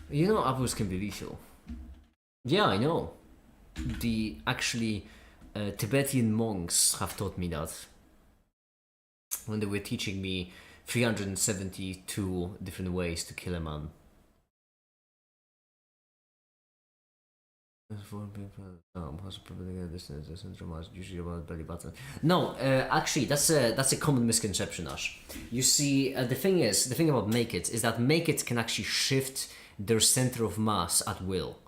You know, apples can be lethal. Yeah, I know. The actually Tibetan monks have taught me that when they were teaching me 372 different ways to kill a man. Usually about belly button. No, actually, that's a common misconception, Ash. You see, the thing about Make It is that Make It can actually shift their center of mass at will.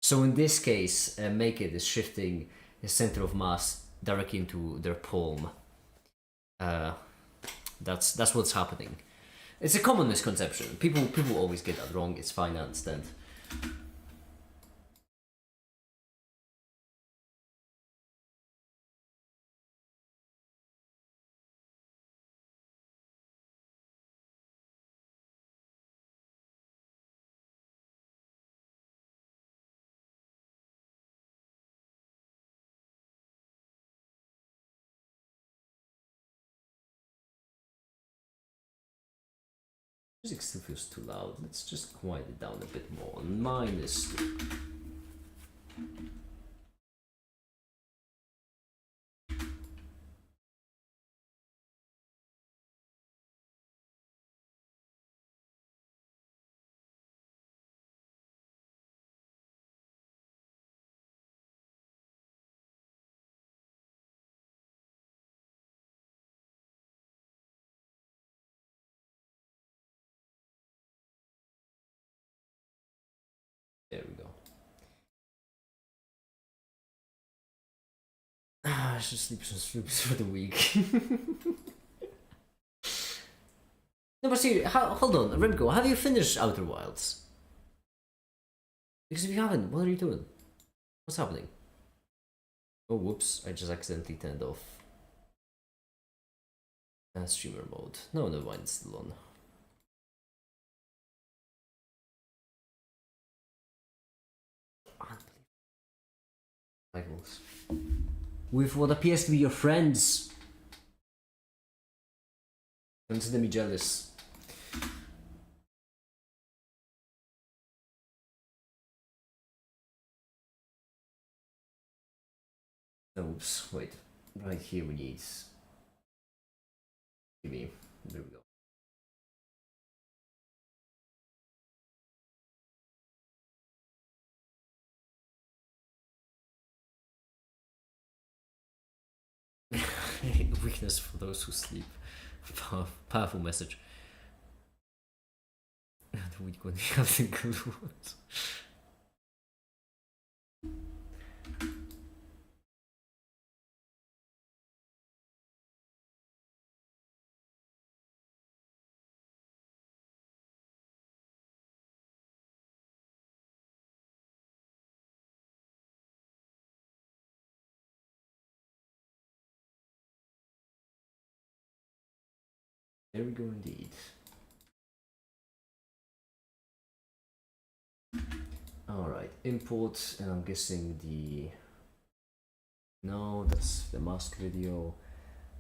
So in this case, Make It is shifting the center of mass directly into their palm. That's what's happening. It's a common misconception. People always get that wrong. It's fine, I understand. Music still feels too loud. Let's just quiet it down a bit more. -2. There we go. I should sleep for the week. No, but seriously, hold on, Remco, have you finished Outer Wilds? Because if you haven't, what are you doing? What's happening? Oh, whoops, I just accidentally turned off streamer mode. No, never mind, it's still on. Rivals. With what appears to be your friends. Don't consider me jealous. Oops, wait. Right here we need... Give me... There we go. Weakness for those who sleep. Powerful message. The weak one have the good ones. There we go indeed. Alright, import, and I'm guessing the... No, that's the mask video.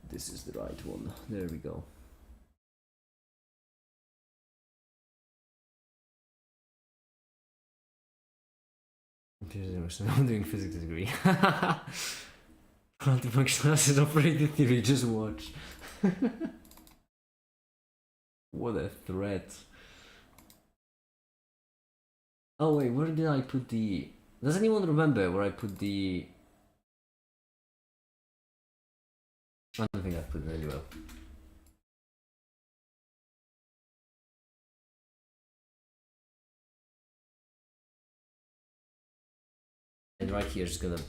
This is the right one. There we go. I'm doing physics degree. Multifunctional acid operated theory, just watch. What a threat. Oh wait, where did I put the... Does anyone remember where I put the... I don't think I put it anywhere. And right here is gonna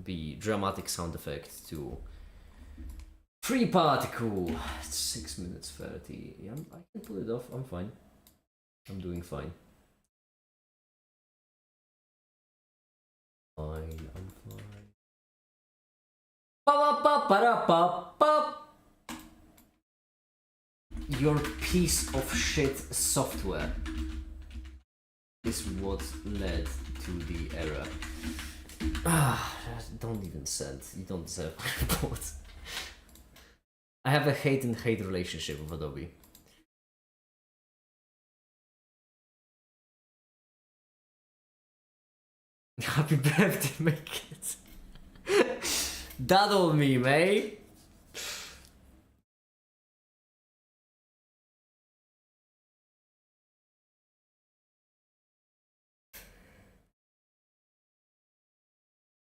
be dramatic sound effect to free particle. It's 6 minutes 30. Yeah, I can pull it off. I'm fine. I'm doing fine. I'm fine. Your piece of shit software is what led to the error. Don't even send. You don't deserve my report. I have a hate and hate relationship with Adobe. Happy birthday, make it. Daddle me, mate.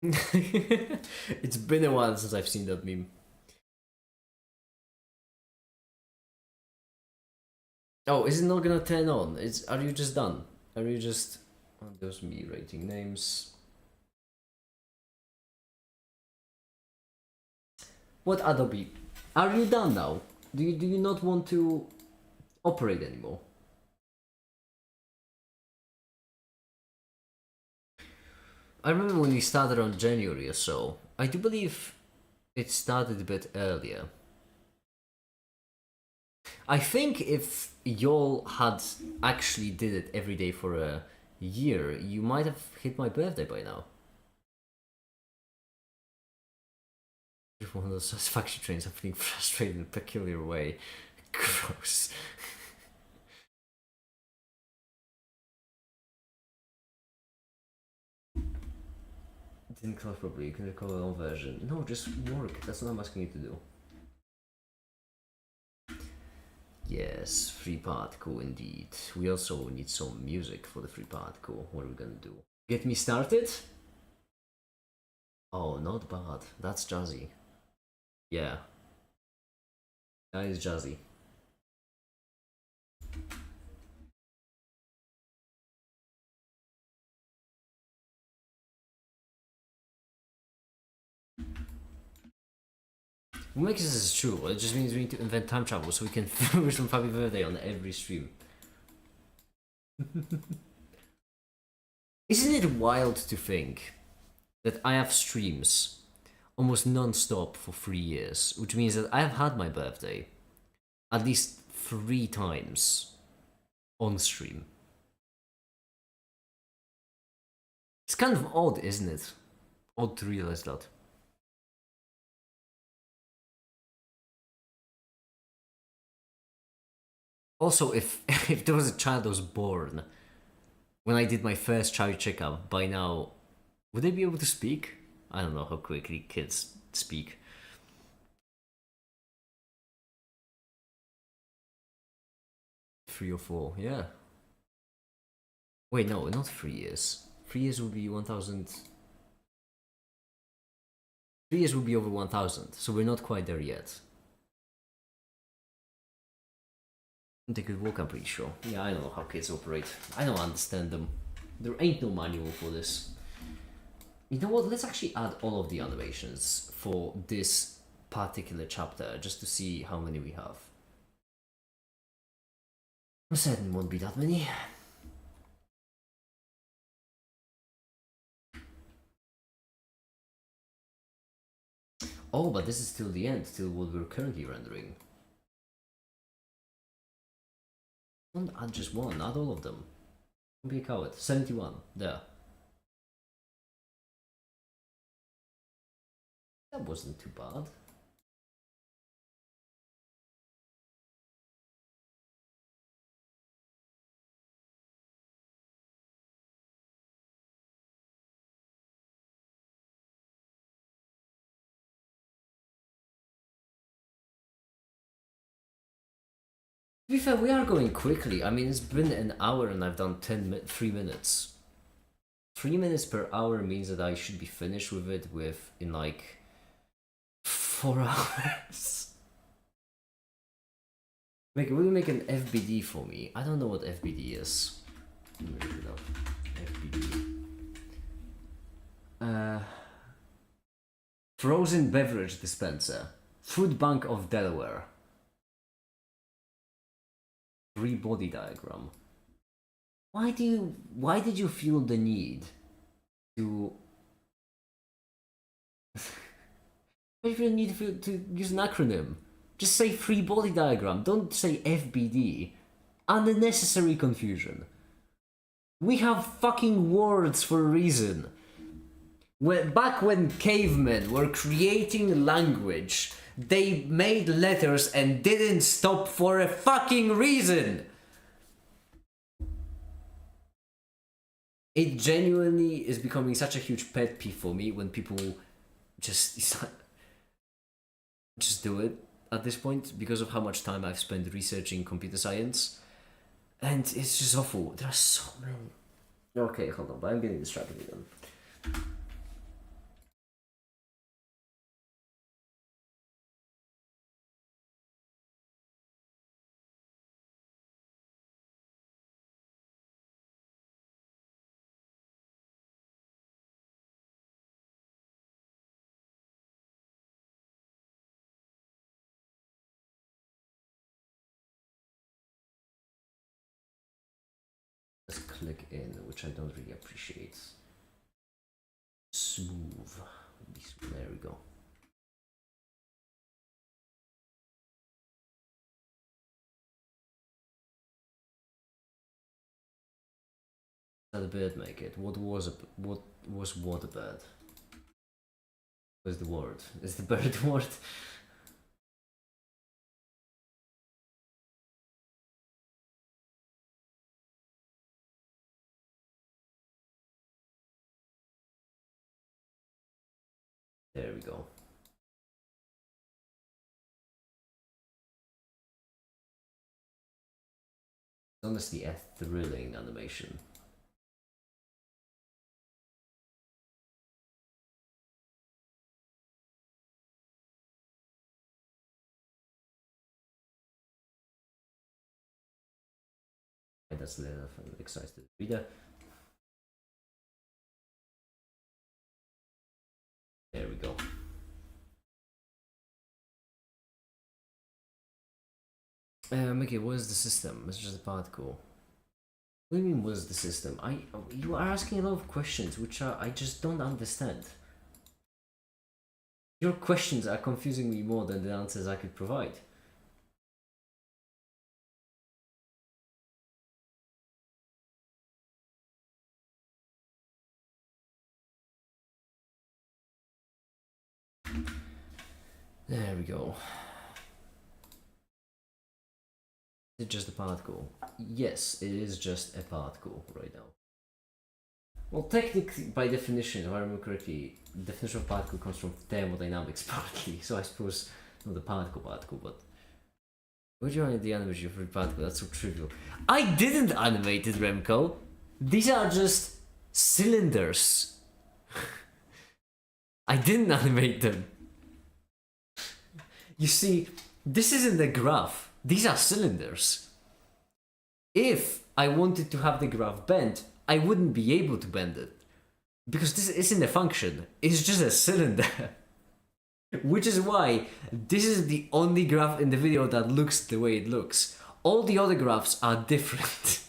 It's been a while since I've seen that meme. Oh, is it not gonna turn on? Are you just done? Are you just... Oh, there's me rating names. What Adobe? Are you done now? Do you not want to operate anymore? I remember when we started on January or so. I do believe it started a bit earlier. I think if y'all had actually did it every day for a year, you might have hit my birthday by now. One of those satisfaction trains, I'm feeling frustrated in a peculiar way. Gross. Didn't close properly. You can record your own version. No, just work. That's what I'm asking you to do. Yes, free part, cool indeed. We also need some music for the free part, cool. What are we gonna do? Get me started? Oh, not bad. That's jazzy. Yeah. That is jazzy. What makes this true? It just means we need to invent time travel so we can wish them happy birthday on every stream. Isn't it wild to think that I have streams almost non-stop for 3 years, which means that I have had my birthday at least 3 times on stream. It's kind of odd, isn't it? Odd to realize that. Also, if if there was a child that was born when I did my first child checkup, by now, would they be able to speak? I don't know how quickly kids speak. 3 or 4, yeah. Wait, no, not 3 years. 3 years would be 1,000. 3 years would be over 1,000, so we're not quite there yet. They could walk, I'm pretty sure. Yeah, I know how kids operate. I don't understand them. There ain't no manual for this. You know what? Let's actually add all of the animations for this particular chapter just to see how many we have. I'm certain won't be that many. Oh, but this is still the end, still what we're currently rendering. Don't add just one, add all of them. Don't be a coward. 71, there. That wasn't too bad. To be fair, we are going quickly. I mean, it's been an hour and I've done 3 minutes. 3 minutes per hour means that I should be finished with it in like 4 hours. Will you make an FBD for me? I don't know what FBD is. Let me look it up. FBD. Frozen beverage dispenser. Food Bank of Delaware. Free body diagram. Why did you feel the need to why did you feel the need to use an acronym? Just say free body diagram, don't say FBD. Unnecessary confusion. We have fucking words for a reason. Back when cavemen were creating language, they made letters and didn't stop for a fucking reason. It genuinely is becoming such a huge pet peeve for me when people just do it at this point because of how much time I've spent researching computer science. And it's just awful. There are so many. Okay, hold on, but I'm getting distracted again. Let's click in, which I don't really appreciate. Smooth. There we go. How did the bird make it? What was a bird? Where's the word? Is the bird the word? There we go. It's honestly a thrilling animation. And that's enough. I'm excited to read that. There we go. Okay, what is the system? It's just a particle. What do you mean, what is the system? You are asking a lot of questions which I just don't understand. Your questions are confusing me more than the answers I could provide. There we go. Is it just a particle? Yes, it is just a particle right now. Well, technically, by definition, if I remember correctly, the definition of particle comes from thermodynamics partly, so I suppose not the particle, but... Would you animate the animation of a particle? That's so trivial. I didn't animate it, Remco! These are just cylinders. I didn't animate them. You see, this isn't a graph. These are cylinders. If I wanted to have the graph bent, I wouldn't be able to bend it. Because this isn't a function. It's just a cylinder. Which is why this is the only graph in the video that looks the way it looks. All the other graphs are different.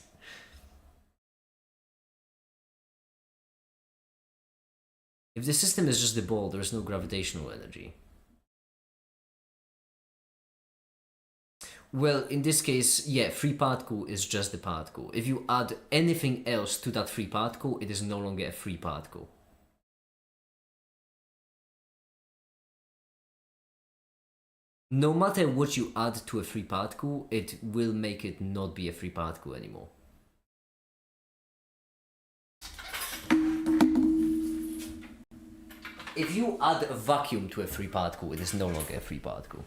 If the system is just the ball, there's no gravitational energy. Well, in this case, yeah, free particle is just the particle. If you add anything else to that free particle, it is no longer a free particle. No matter what you add to a free particle, it will make it not be a free particle anymore. If you add a vacuum to a free particle, it is no longer a free particle.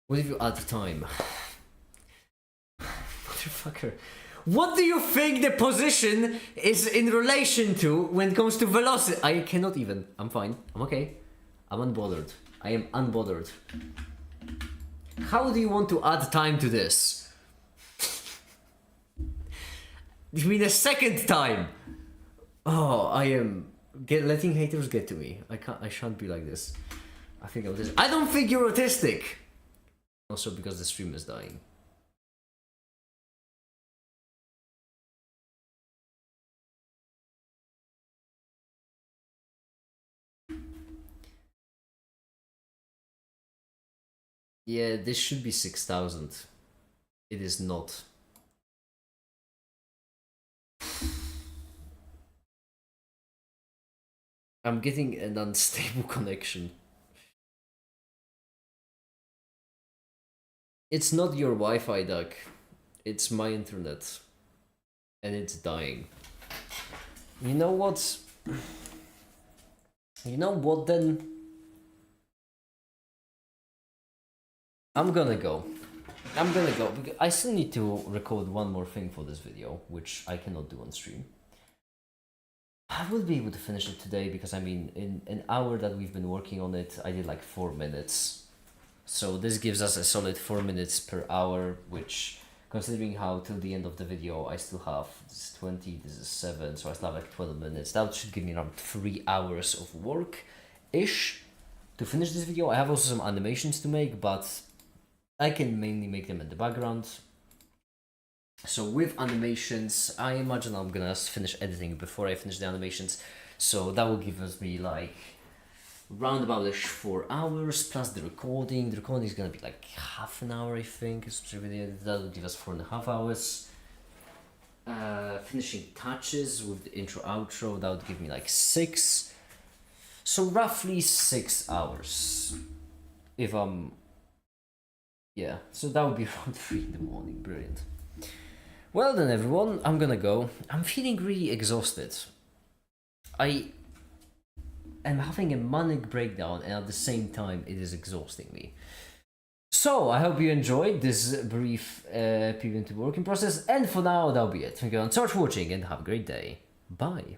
What if you add time? Motherfucker. What do you think the position is in relation to when it comes to velocity? I cannot even. I'm fine. I'm okay. I'm unbothered. I am unbothered. How do you want to add time to this? You mean a second time? Oh, I am letting haters get to me. I shan't be like this. I think I'm autistic. I don't think you're autistic. Also because the stream is dying. Yeah, this should be 6,000. It is not. I'm getting an unstable connection. It's not your Wi-Fi, Doug. It's my internet. And it's dying. You know what? You know what then? I'm gonna go because I still need to record one more thing for this video, which I cannot do on stream. I will be able to finish it today because I mean, in an hour that we've been working on it, I did like 4 minutes. So this gives us a solid 4 minutes per hour, which, considering how till the end of the video I still have, this is 20, this is 7, so I still have like 12 minutes. That should give me around 3 hours of work-ish to finish this video. I have also some animations to make, but I can mainly make them in the background. So with animations, I imagine I'm gonna finish editing before I finish the animations. So that will give us me like round about 4 hours plus the recording. The recording is gonna be like half an hour, I think. That'll give us 4.5 hours. Finishing touches with the intro outro, that would give me like 6. So roughly 6 hours. If I'm yeah, so that would be around 3 in the morning. Brilliant. Well then, everyone, I'm gonna go. I'm feeling really exhausted. I am having a manic breakdown, and at the same time, it is exhausting me. So, I hope you enjoyed this brief peep into working process, and for now, that'll be it. Thank you so much for watching, and have a great day. Bye.